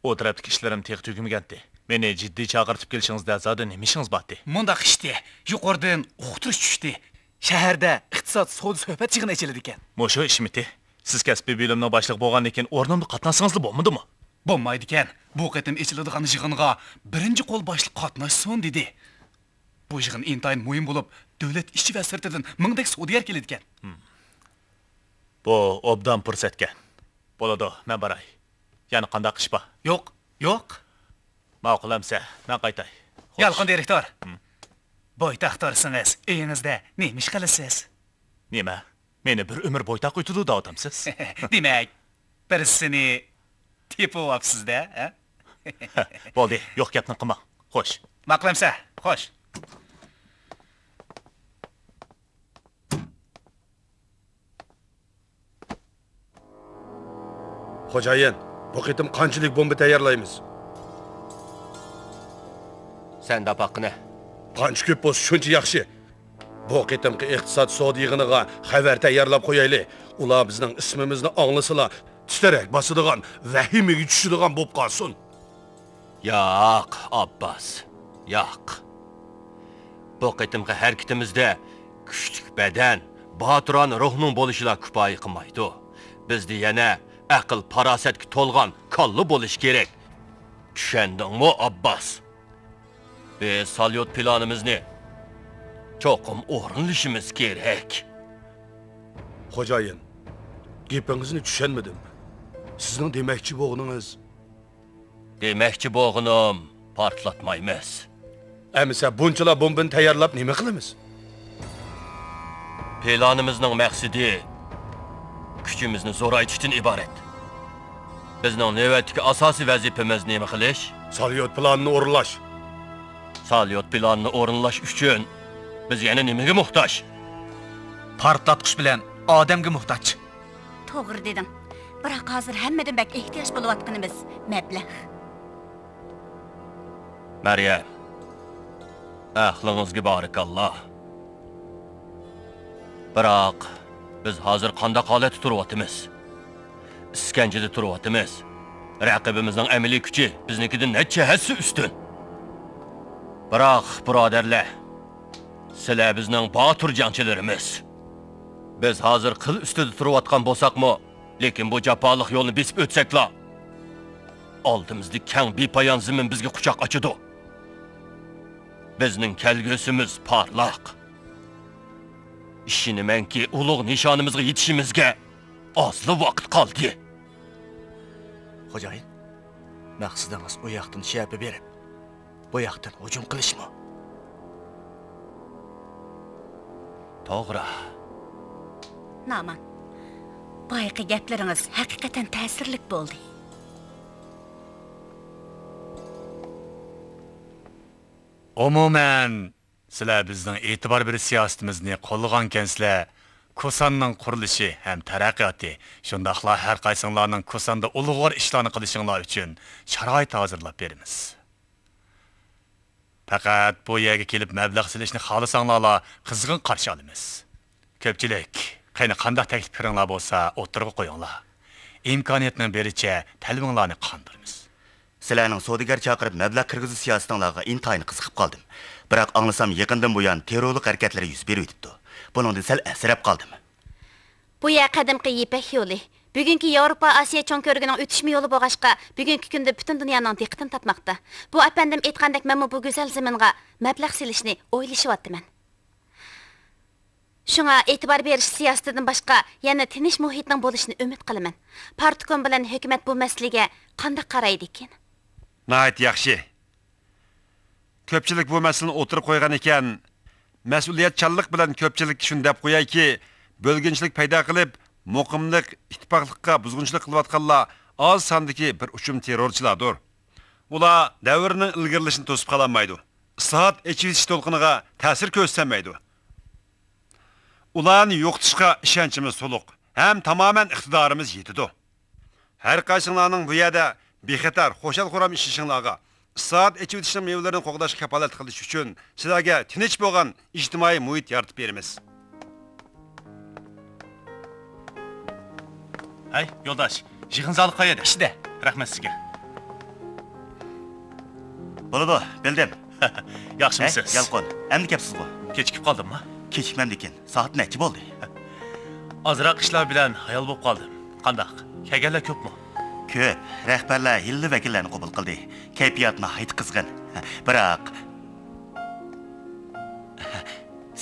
O tarafdagi ishlarim teq tugimgandi. Meni jiddiy chaqirtib kelishingizda zoda nima ishingiz bordi? Mundaq ishdi. Yuqoridan o'qitirish tushdi. Shaharda iqtisod savdo suhbat yig'ini ichiladi ekan. Mushu ishmiti? Siz kasbiy bilimning boshliq bo'lgandan keyin o'rnimda qatnashsangizlar bo'lmadimi? Bo'lmaydi ekan. Bu qatim ichiladigan yig'inga birinchi qo'l boshliq qatnashsin dedi. Bu yig'in intayin muhim bo'lib, davlat ishi va sirtidan mingdek savdogar keladi ekan. Bu obdan fursatga. Bo'ladi, men boray. Yana qanday ish bor? Yo'q. Ma'qul amsa, men qaytay. Yalqin direktor. Boytaxtorsingiz, uyingizda nima ish qilasiz? Nima? Meni bir umr boytaq uytidi da'vatamsiz. Demak, birisini tepib-olibsiz-da, ha? Bo'ldi, yo'q gapni qilma. Xo'sh. Ma'qulamsa, xo'sh. Xo'jayin, bu qitim qanchalik bomba tayyorlaymiz? Sen de haqqini. Qancha ko'p bo'lsa shuncha yaxshi. Bu qitimki iqtisod savdo yig'iniga xabar tayyorlab qo'yaylik. Ular bizning ismimizni anglasizlar, tistarak bosadigan, vahimaga tushadigan bo'lib qolsin. Yo'q, Abbas. Yo'q. Bu qitimki harakatimizda kuchli badan, botiron ruhning bo'lishila kifoya qilmaydi. Bizda yana aql farosatga to'lgan kolli bo'lish kerak. Tushundingmi, Abbas? Biz salyot planimizni cho'qim o'rinlashimiz kerak. Xo'jayin, gapingizni tushunmadim. Sizning demakchi bo'g'ningiz? Demakchi bo'g'nim portlatmaymiz. Amsa bunchalar bombani tayyorlab nima qilamiz? Planimizning maqsadi kuchimizni zo'raytirishdan iborat. Bizning navbatdagi asosiy vazifamiz nima qilish? Salyot planini o'rinlash. Salyot planini o'rinlash uchun biz yana nimaga muhtoj? Portlatqich bilan odamga muhtoj. To'g'ri dedim. Biroq hozir hammadan bak ehtiyoj bo'layotganimiz mablag'. Maryam. Aqlingizga barakalloh. Biroq biz hozir qanday holatda turyapmiz? Iskanjada turyapmiz. Raqibimizning amaliy kuchi biznikidan necha hassa ustun. Biroq birodarlar, sizlar bizning botur jangchilarimiz. Biz hozir qil ustida turayotgan bo'lsaqmi, Lekin bu japoliq yo'lni besib o'tsakla, oldimizda kang bepoyon zamin bizga quchoq ochadi. Bizning kelgusimiz parlaq. Ishonamanki, ulug' nishonimizga yetishimizga ozli vaqt qoldi. Xo'jayin, maqsadingiz u yoqdan shapi berib, bu yoqdan hujum qilishmi? To'g'ri. Naman, boyaqi gaplaringiz haqiqatan ta'sirlik bo'ldi. Umuman, sizlar bizning e'tibor berish siyosatimizni qo'llagankansizlar. Kosanning qurilishi ham taraqqiyoti, shundaqla har qaysinglarning Kosanda ulug'vor ishlarni qilishinglar uchun sharoit hozirlab beramiz. Faqat bu yerga kelib mablag' silishni xohlasanglar, qizg'in qarshi olamiz. Ko'pchilik, qanday taklif fikringlar bo'lsa, o'tirib qo'yinglar. Imkoniyatning bericha talabinglarni qondiramiz. Sizlarning savdogar chaqirib mablag' kirgizish siyosatinglarga intayin qiziqib qoldim. Biroq anglasam yaqindan bu yan terrorlik harakatlari yuz berib o'tibdi. Buningdan sal asrab qoldim. Bu yer qadimgi Ipak yo'li. Bugungi Yevropa Osiyo cho'ng ko'rigining o'tishma yo'li bo'lg'achqa, bugungi kunda butun dunyoning diqqatini tortmoqda. Bu apandim aytgandek, men bu go'zal zaminga mablag' silishni o'ylashyapman. Shunga e'tibor berish siyosatidan boshqa yana tinch muhitning bo'lishini umid qilaman. Partikon bilan hukumat bu masalaga qanday qaraydi ekan? Nəhayət yaxşı. Köpçülük bu məsələni oturub qoyğan ekan, mas'uliyatchanlik bilan ko'pchilik shuni deb qo'yayki, bo'lginchilik paydo qilib, muqimlik, ittifoqlikqa buzg'unchilik qilayotganlar oz sondagi bir uchum terrorchilardir. Ular davrning ilgarilishini to'sib qola olmaydi. Islohot echirish to'lqiniga ta'sir ko'rsatmaydi. Ularni yo'qotishga ishonchimiz to'liq, ham tamoman iqtidorimiz yetidi. Har qaysinglarning bu yerda bexatar, xo'shal xuram ishishinglarga, islohot echirishning mevlarini qo'g'dashga kafolat qilish uchun sizlarga tinch bo'lgan ijtimoiy muhit yaratib beramiz. Hey, yo'ldosh, yig'in zali qayerda? Ishda. Rahmat sizga. Bo'ladi, bildim. Yaxshimisiz? Yalqon, endi kelibsiz-ku. Kechikib qoldimmi? Kechikmam ekan. Soat necha bo'ldi? Ozroq ishlar bilan hayal bo'lib qoldim. Qandaq? Kelganlar ko'pmi? Ko'p. Rahbarlar yilli vakillarni qabul qildi. Kayfiyatni hayt qizg'in. Biroq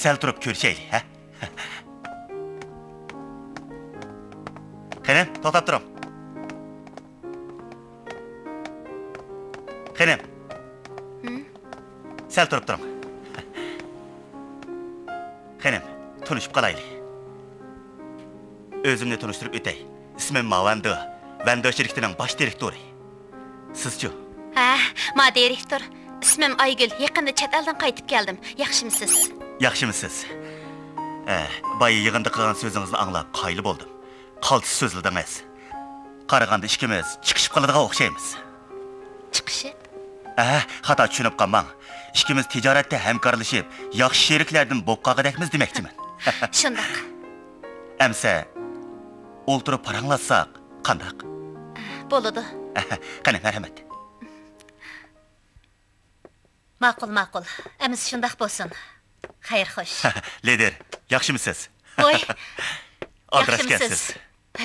sal turib ko'rishaylik, ha? Qanam, to'xtab turing. Qanam. Sal turib turing. Qanam, tanishib qolaylik. O'zimni tanishtirib o'tay. Ismim Mavando. Vando shirkatining bosh direktori. Siz-chi? Ha, ma direktor. Ismim Aygul. Yaqinda chet eldan qaytib keldim. Yaxshimisiz? Yaxshimisiz? Boy yig'inda qilgan so'zingizni anglab qayli bo'ldim. Qaltis so'zladingiz. Qaraganda ikkimiz chiqishib qoladigan o'xshaymiz. Chiqishib? Xato tushunib qolmang. Ikkimiz tijoratda hamkorlashib, yaxshi sheriklardan bo'lib qolgandekmiz demoqchiman. Shundoq. Amsa o'ltirib paranglatsak qandaq? Bo'ladi. Qani, marhamat. Ma'qul. Amiz shundoq bo'lsin. Xayr, xo'sh. Lider, yaxshimisiz? Voy. Yaxshimisiz?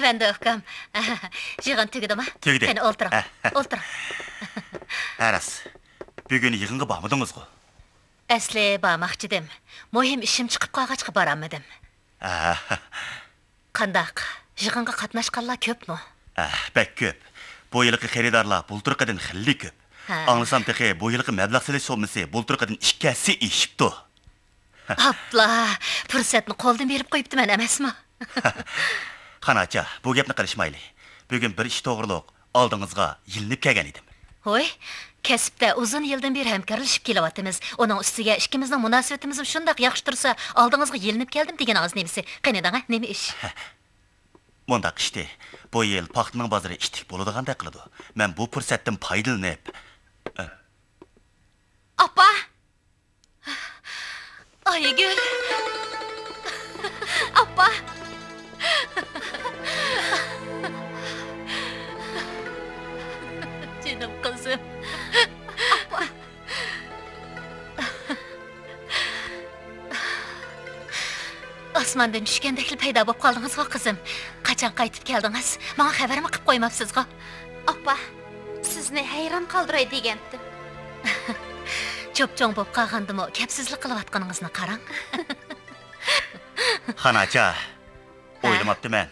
Vando ukam. Yig'in tugidimi? Tugdi. Qani o'ltiring. O'ltiring. Aras. Bugun yig'inga bormadingiz-ku? Asli bormoqchidim. Muhim ishim chiqib qolg'achqa borolmadim. Qandaq? Yig'inga qatnashganlar ko'pmi? Bak ko'p. Bu yilgi xaridorlar bulturqidan xilli ko'p. Anglasam texi bu yilgi mablag' silish so'misi bulturqidan 2 eshibdi. Apla, fursatni qo'ldan berib qo'yibdiman emasmi? Qanacha, bu gapni qilishmaylik. Bugun bir ish to'g'riliq oldingizga yilinib kelgan edim. Voy, kasbda uzun yildan beri hamkorlashib kelyapmiz. Uning ustiga ikkimizning munosabatimiz shundoq yaxshi tursa, oldingizga yilinib keldim degan oz nemisi. Qanday, nima ish? Mundaq ishdi. Bu yil paxtaning bozori ishtik bo'ladigandek qiladi. Men bu fursatdan foydalanib Appa! Aygul! Appa! Canım kızım. Appa! osmondan tushgandek paydo bo'lib qoldingiz-ku qizim. Qachon qaytib keldingiz? Menga xabarmi qilib qo'ymabsiz-ku? Oppa, sizni hayron qoldiray degandim. Cho'p-cho'ng bo'lib qolgandimi, kapsizlik qilayotganingizni qarang. Xanacha, o'ylamabdiman.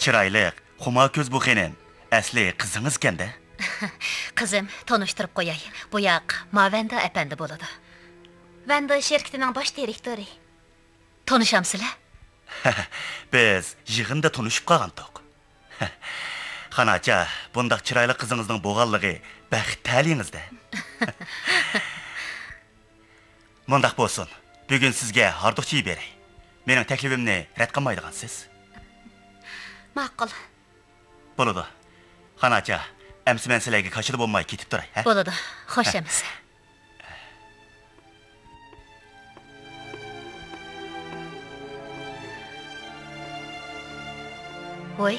Chiroyli, xuma ko'z bu xenin. Asli qizingiz ekan-da. Qizim, tanıştırıp qo'yay. Bu yoq Mavanda apandi bo'ladi. Vanda şirketining bosh direktori. Tanışamsizlar? Biz yig'inda tanışib qolgandik. Xanacha, bundaq chiroyli qizingizning bo'lganligi baxt talingizda. Mundaq bo'lsin. Bugun sizga harduqchi beray. Mening taklifimni rad qilmaydigansiz. Ma'qul. Bo'ladi. Xanacha, əmsi mən sizlərə qaçılıb olmay ketib duray, hə? Bo'ladi. Xo'shamiz. Voy,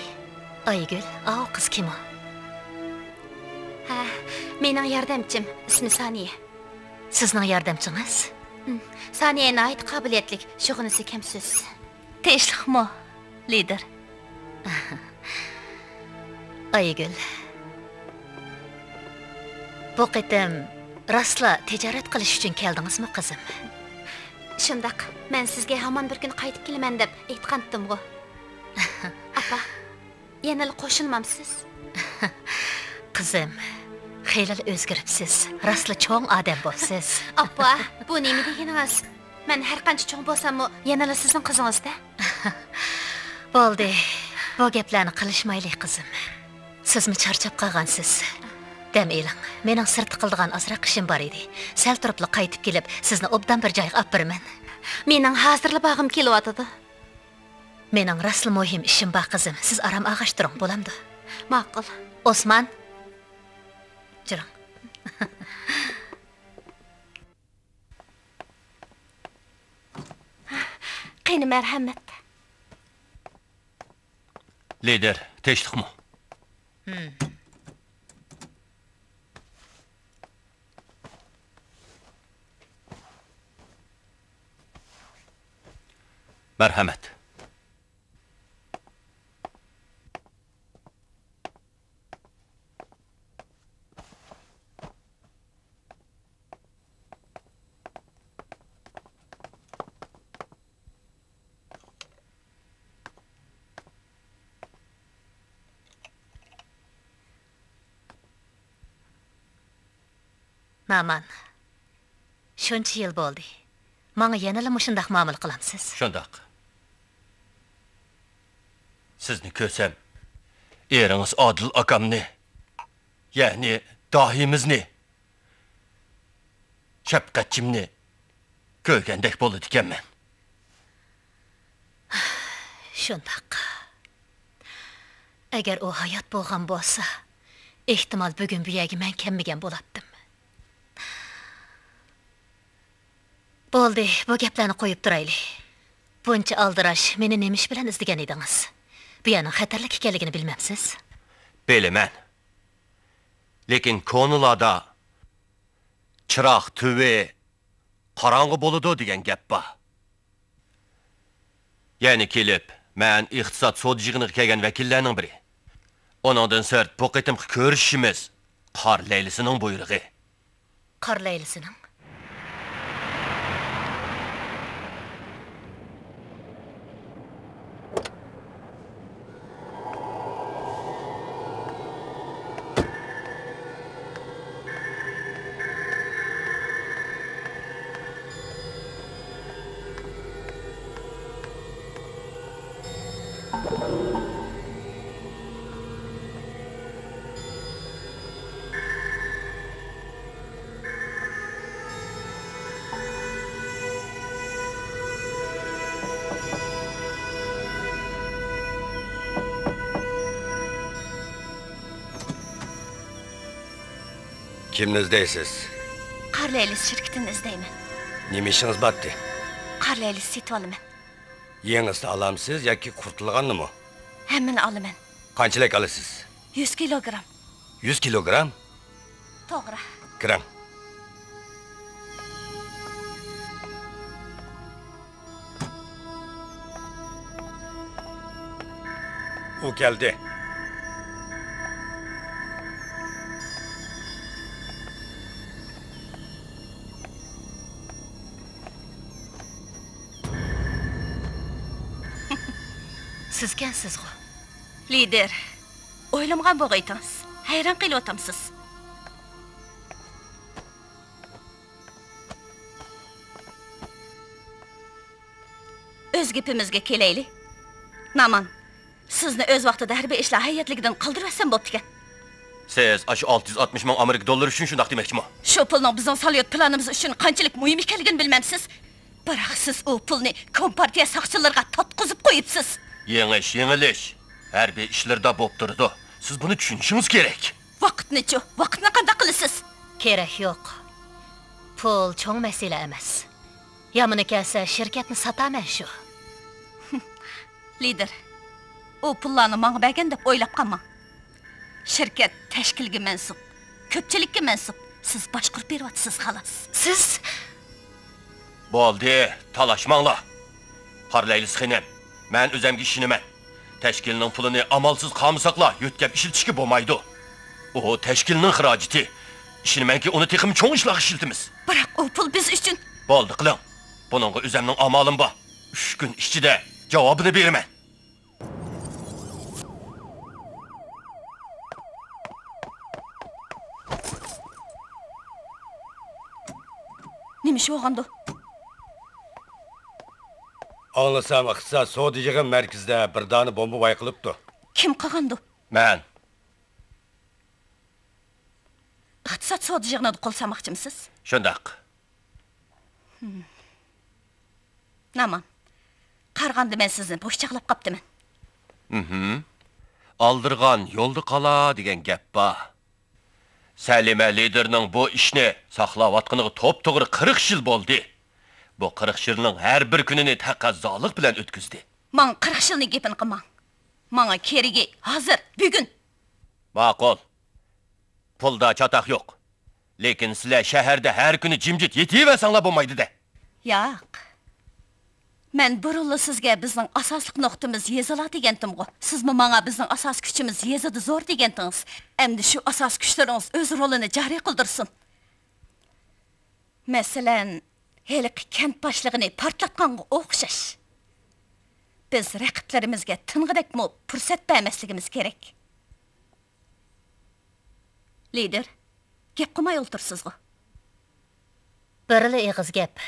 Aygül, o qiz kim o? Ha, mening yordamchim, ismi Saniye. Sizning yordamchingiz? Saniye ait qobiliyatlik, shug'unisi kamsiz. Tinchlikmi, lider? Aygül. Bu qitim rostla tijorat qilish uchun keldingizmi, qizim? Shundaq, men sizga hamon bir kun qaytib kelaman deb aytgandim-ku. Apa, yana qo'shilmamsiz? Qizim, xeyli o'zgaribsiz. Rostla cho'ng odam bo'lsiz. Apa, bu nima deganingiz? Men har qancha cho'ng bo'lsam, yana sizning qizingiz-da. Bo'ldi. Bu gaplarni qilishmaylik, qizim. Sizmi charchab qolgansiz? Dam eling. Mening sirti qildigan azroq ishim bor edi. Sal turibli qaytib kelib, sizni obdan bir joyga olib beraman. Mening hozirli bag'im kelyotdi. Mening rasl muhim ishim bor, qizim. Siz aram ag'ashtiring, bo'lamdi? Ma'qul. Osman. Jiring. Qani marhamat. Lider, tinchlikmi? Marhamat. Naman. Shuncha yil bo'ldi. Menga yana mushundaq muomala qilamsiz. Shundaq. Sizni ko'rsam, eringiz Odil akamni, ya'ni dohimizni, shafqatchimni ko'rgandek bo'ladi ekanman. Shundaq. Agar u hayot bo'lgan bo'lsa, ehtimol bugun bu yerga men kelmagan bo'lardim. Bo'ldi, bu gaplarni qo'yib turaylik. Buncha aldirash meni nemish bilan izlagan edingiz? Bu yana xatarlik ekanligini bilmabsiz? Bilaman. Lekin konularda chiroq tuvi qorong'i bo'ladi degan gap bor. Ya'ni kelib, men iqtisod sud yig'iniga kelgan vakillarning biri. Ondan sart bu qitim ko'rishimiz Qor Laylisining buyrug'i. Qor Laylisining? Kimni izlaysiz? Qor Laylisi shirkatini izlayman. Nima ishingiz bordi? Qor Laylisi setib olaman. Yengisini olamsiz yoki qurtilganimi? Hammani olaman. Qanchalik olasiz? 100 kilogram. 100 kilogram? To'g'ri. Kiring. O geldi. Sizkensiz go. Lider, o'ylamgan bo'g'aytasiz. Hayron qilyapsiz. Öz gepimizga kelayli. Naman, sizni o'z vaqtida harbiy ishlar hayatligidan qoldirasam bo'pti ekan. Siz aşı 660 ming Amerika dollari uchun shundaq demoqchimi? Shu pulning bizning salyot planimiz uchun qanchalik muhim ekanligini bilmamsiz. Biroq siz u pulni kompartiya saqchilariga totqizib qo'yibsiz. Yengilish. Harbiy ishlarda bo'p turdi. Siz buni tushunishingiz kerak. Vaqtni-chi, vaqtni qanday qilasiz? Kerak yo'q. Pul cho'ng masala emas. Yomoni kelsa shirkatni sotaman shu. Lider, u pullarni menga bergan deb o'ylab qolmang. Shirkat tashkilga mansub, ko'pchilikka mansub. Siz boshqurib beryapsiz xolos. Siz Bo'ldi, talashmanglar. Qarlaysiz xinem. Men o'zimga ishinaman. Tashkilning pulini amalsiz qamsaqla yo'tkab ishlatishga bo'lmaydi. O tashkilning xarajati. Ishonmanki, uni texim cho'ng ishlar ishlatamiz. Biroq u pul biz uchun. Bo'ldi, qiling. Buningga o'zimning amalim bor. 3 kun ichida javobini beraman. Nima shu o'g'andi? Anlasam, iqtisod savdo yig'in markazida bir dona bomba bayqilibdi. Kim qilgandi? Men. Iqtisod savdo yig'inida qo'l solmoqchimisiz? Shundaq. Naman. Qarg'anda men sizni bo'shchaqlab qopdiman. Aldırgan yo'lda qala degan gap bor. Salima liderning bu ishni saqlayotganiga to'p-to'g'ri 40 yil bo'ldi. Bu 40 yilning har bir kunini taqozolik bilan o'tkazdi. Men 40 yilning gapini qilmang. Menga keragi hozir, bugun. Ma'qul. Pulda chataq yo'q. Lekin sizlar shaharda har kuni jimjit yetiversanglar bo'lmaydi-da. Yo'q. Men burunli sizga bizning asosliq nuqtamiz yezala degandim-ku. Sizmi menga bizning asos kuchimiz yezadi zo'r degandingiz. Endi shu asos kuchlaringiz o'z rolini joriy qildirsin. Masalan, heliq kent boshlig'ini portlatganga o'xshash. Biz raqiblarimizga ting'idakmi fursat bermasligimiz kerak. Lider, gap qilmay o'ltirsizmi? birli eg'iz gap.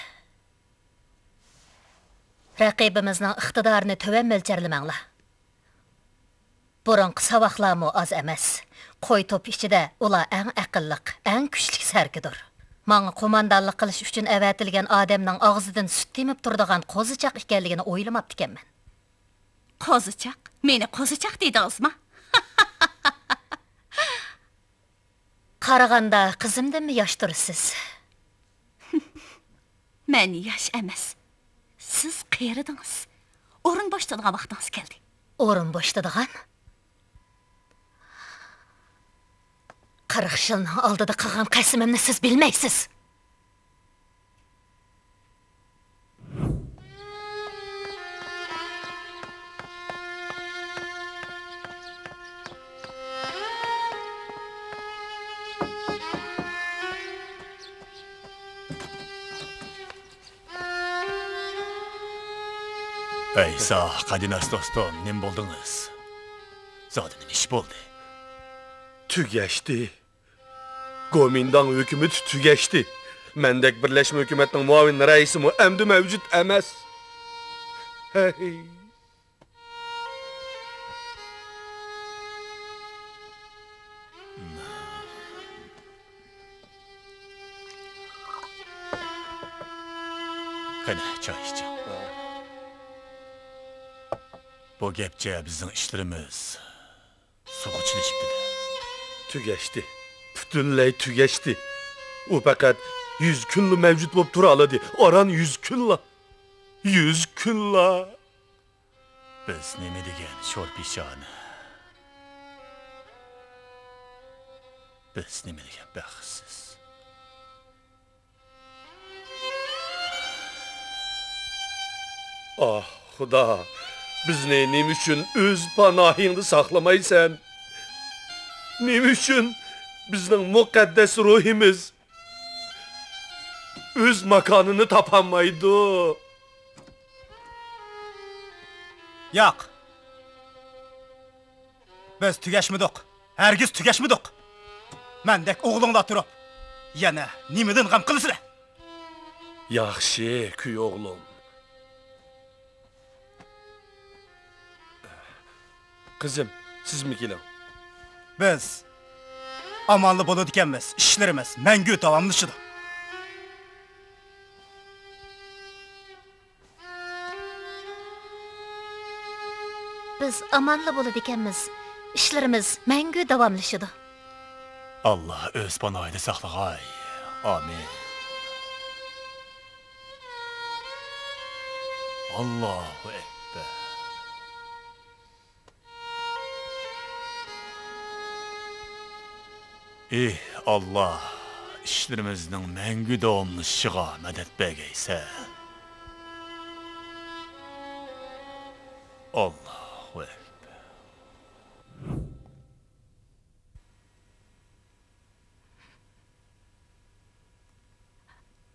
Raqibimizning iqtidorini to'van mo'ljallamanglar. Burunqi savoqlarmi oz emas. Qo'y to'p ichida ular eng aqlliq, eng kuchli sarkidir. Menga qo'mondonlik qilish uchun avatilgan odamning og'zidan sut temib turadigan qo'zichoq ekanligini o'ylamabdi ekanman. Qo'zichoq? Meni qo'zichoq deydingizmi? Qaraganda qizimdanmi yosh tursiz? Men yosh emas. Siz qayerdingiz? O'rin bo'shtadigan vaqtingiz keldi. O'rin bo'shtadigan? 40 yilning oldida qilgan qasimimni siz bilmaysiz. Ey sağ, qadinas dostum, nim bo'ldingiz? Zodi nima ish bo'ldi? Tugashdi. Gomindan hukumati tugashdi. Mendek birlashma hukumatning muavin raisi mu endi mavjud emas. Hey. Qani, choy iching. Bu gapcha bizning ishlarimiz sug'uchilishibdi. Tugashdi. Butunlay tugashdi. U faqat 100 kunli mavjud bo'lib tura oladi. Oran 100 kunla. 100 kunla. Biz nima degan sho'rpishon? Biz nima degan baxtsiz? Ah, Xudo. bizni nima uchun o'z panohingda saqlamaysan? Nima uchun bizning muqaddas ruhimiz o'z makonini topolmaydi? Yo'q. Biz tugashmidik. Hargiz tugashmidik. Mendek o'g'lingda turib, yana nimadan g'am qilsizlar? Yaxshi, kuy o'g'lim. Qizim, sizmi keling? Biz amanlı bo'ladi ekanmiz. İşlerimiz mangu davomlashadi. Biz amanlı bo'ladi ekanmiz. İşlerimiz mangu davomlashadi. Allah o'z panohida saqlag'ay. Amin. Allahu ekber. Allah, işlerimizning mangu davomlashishiga madad bergaysa. Allahu ekber.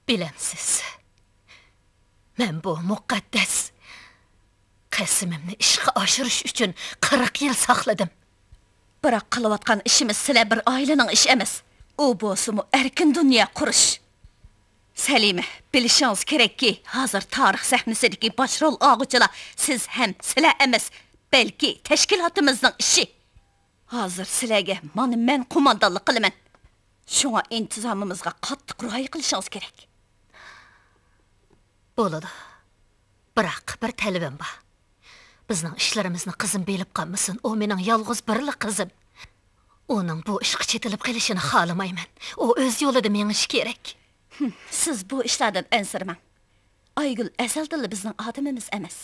Bilemsiz. Men bu muqaddas qasimimni ishga oshirish uchun 40 yil saqladim. Biroq qilayotgan ishimiz sizlar bir oilaning ishi emas. U bo'lsa-mu erkin dunyo qurish. Salima, bilishingiz kerakki, hozir tarix sahnasidagi bosh rol og'uchilar siz ham sizlar emas, balki tashkilotimizning ishi. Hozir sizlarga mana men qo'mondonlik qilaman. Shunga intizomimizga qattiq rioya qilishingiz kerak. Bo'ladi. Biroq bir talabim bor. Bizning ishlarimizni qizim belib qolmasin. O mening yolg'iz birli qizim. Uning bu ishga chetilib qolishini xohlamayman. U o'z yo'lida menish kerak. Siz bu ishlardan ensirmang. Aygul azaldan bizning odamimiz emas.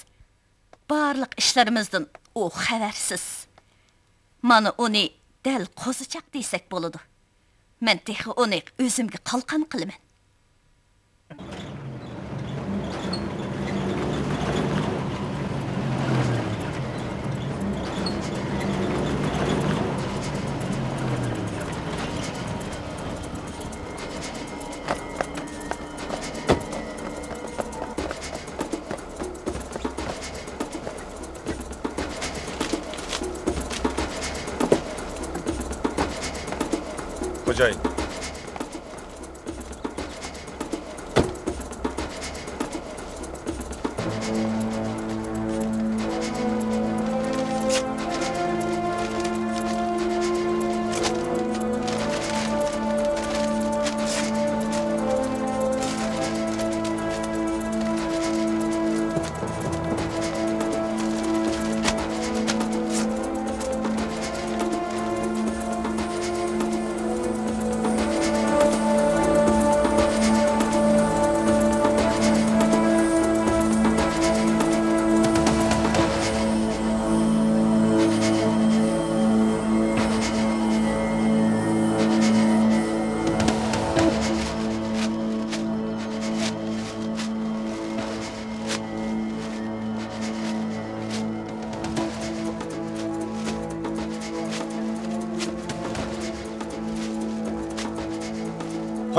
Barliq ishlarimizdan u xabarsiz. Mana uni dal qo'zichaq desak bo'ladi. Men texi uni o'zimga qalqon qilaman. Xo'jayin.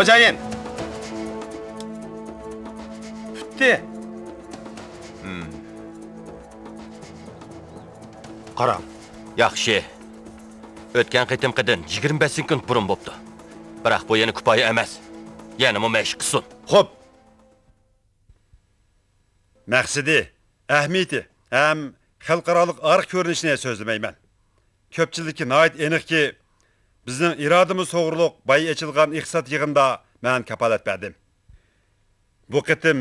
Xo'jayin. Putdi. Qarang. Yaxshi. O'tgan qitim-qidim 25 kun burun bo'pti. Biroq bu yana kifoya emas. Yana mashq qilsin. Xo'p. Maqsadi, ahamiyati ham xalqaroliq arq ko'rinishini so'zlamayman. Ko'pchilikka nihoyat aniqki, bizning irodamiz to'g'riliq bay ochilgan iqtisod yig'inda men kapolat berdim. Bu qitim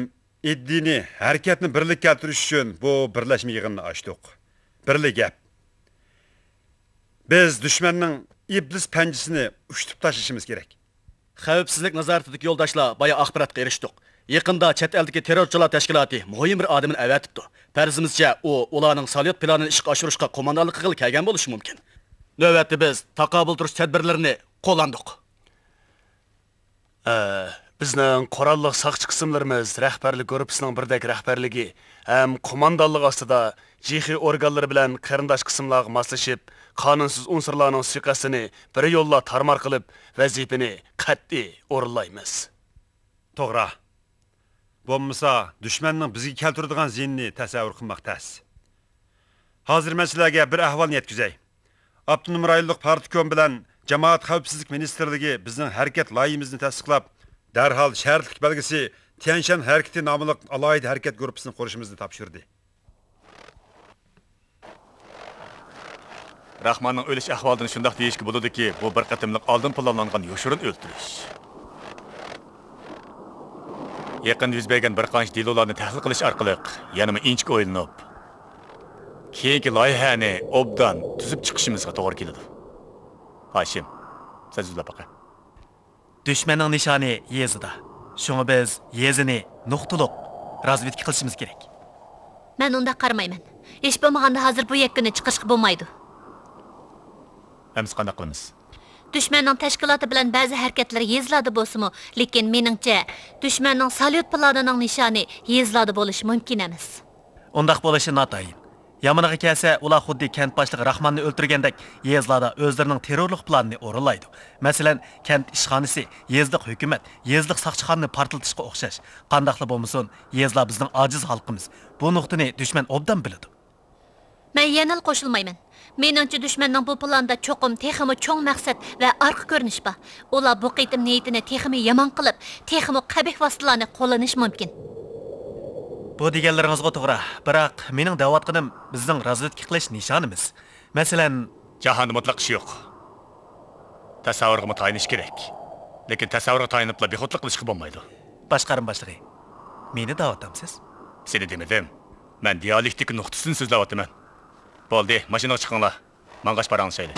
iddini harakatni birlik keltirish uchun bu birlashma yig'inni ochdik. Birlik gap. Biz dushmanning iblis panjisini ushtib tashlashimiz kerak. Xavfsizlik nazoratidagi yo'ldoshlar boya axborotga erishdik. Yaqinda chet eldagi terrorchilar tashkiloti muhim bir odamni avatibdi. Farzimizcha ularning salyot planini ishga oshirishga qo'mondonlik qilib kelgan bo'lishi mumkin. Navbatda biz taqobil turish tadbirlarini qo'llandik. Bizning qurolliq saqchi qismlarimiz rahbarlik guruhisining birdek rahbarligi ham qo'mondonlik ostida jixi organlari bilan qarindosh qismlarga moslashib, qonunsiz unsurlarning suiqasini bir yo'lla tarmar qilib, vazifani qat'iy o'rinlaymiz. To'g'ri. Bo'lmasa, dushmanning bizga keltiradigan ziynni tasavvur qilmoq tas. Hozir masalaga bir ahvolni yetkazay. Abdunum rayonlik partikom bilan Jamoat xavfsizlik ministrligi bizning harakat loyihamizni tasdiqlab, darhol shartlik belgisi Tianshan harakati nomli alohida harakat guruhisini qurishimizni topshirdi. Rahmanning o'lish ahvolini shundoq deyishga bo'ladiki, bu bir qatimliq oldin planlangan yoshirin o'ltirish. Yaqin yuz bergan bir qancha delillarni tahlil qilish orqali yanama inchga o'ylanib, keyingi loyihani obdan tuzib chiqishimizga to'g'ri keladi. Hashim, siz so'zlab baqa. Düşmanning nishoni yezida. Shunga biz yezini nuqtaliq razvedka qilishimiz kerak. Men unda qaramayman. Hech bo'lmaganda hozir bu yakkani chiqishga bo'lmaydi. Hamiz qanday qilamiz? Düşmanning tashkiloti bilan ba'zi harakatlari yezlarda bo'lsa-mu, lekin meningcha düşmanning salyut planining nishoni yezlarda bo'lishi mumkin emas. Undaq bo'lishi notayin. Yamaniga kelsa, ular xuddi kent boshlig'i Rahmanni o'ltirgandek yezlarda o'zlarining terrorlik planini o'rinlaydi. Masalan, kent ishxonasi, yezlik hukumat, yezlik saqchixonani portlatishga o'xshash. Qandaqli bo'lmasin, yezlar bizning ojiz xalqimiz. Bu nuqtani dushman obdan biladi. Men yana qo'shilmayman. Meningcha dushmanning bu planda cho'qim texmi cho'ng maqsad va arqa ko'rinish bor. Ular bu qitim niyatini texmi yomon qilib, texmi qabih vositalarni qo'llanish mumkin. Bu deganlaringizga to'g'ri, biroq mening da'vatqinim bizning razvedka qilish nishonimiz. Masalan, jahonda mutlaq ish yo'q. Tasavvurga tayinish kerak. Lekin tasavvurga tayinib bexotlik qilishga bo'lmaydi. Boshqarim boshlig'i. Meni da'vatamsiz? Seni demadim. Men dialektik nuqtasini so'zlayapman. Bo'ldi, mashinaga chiqinglar. Mang'ash parangni sayli.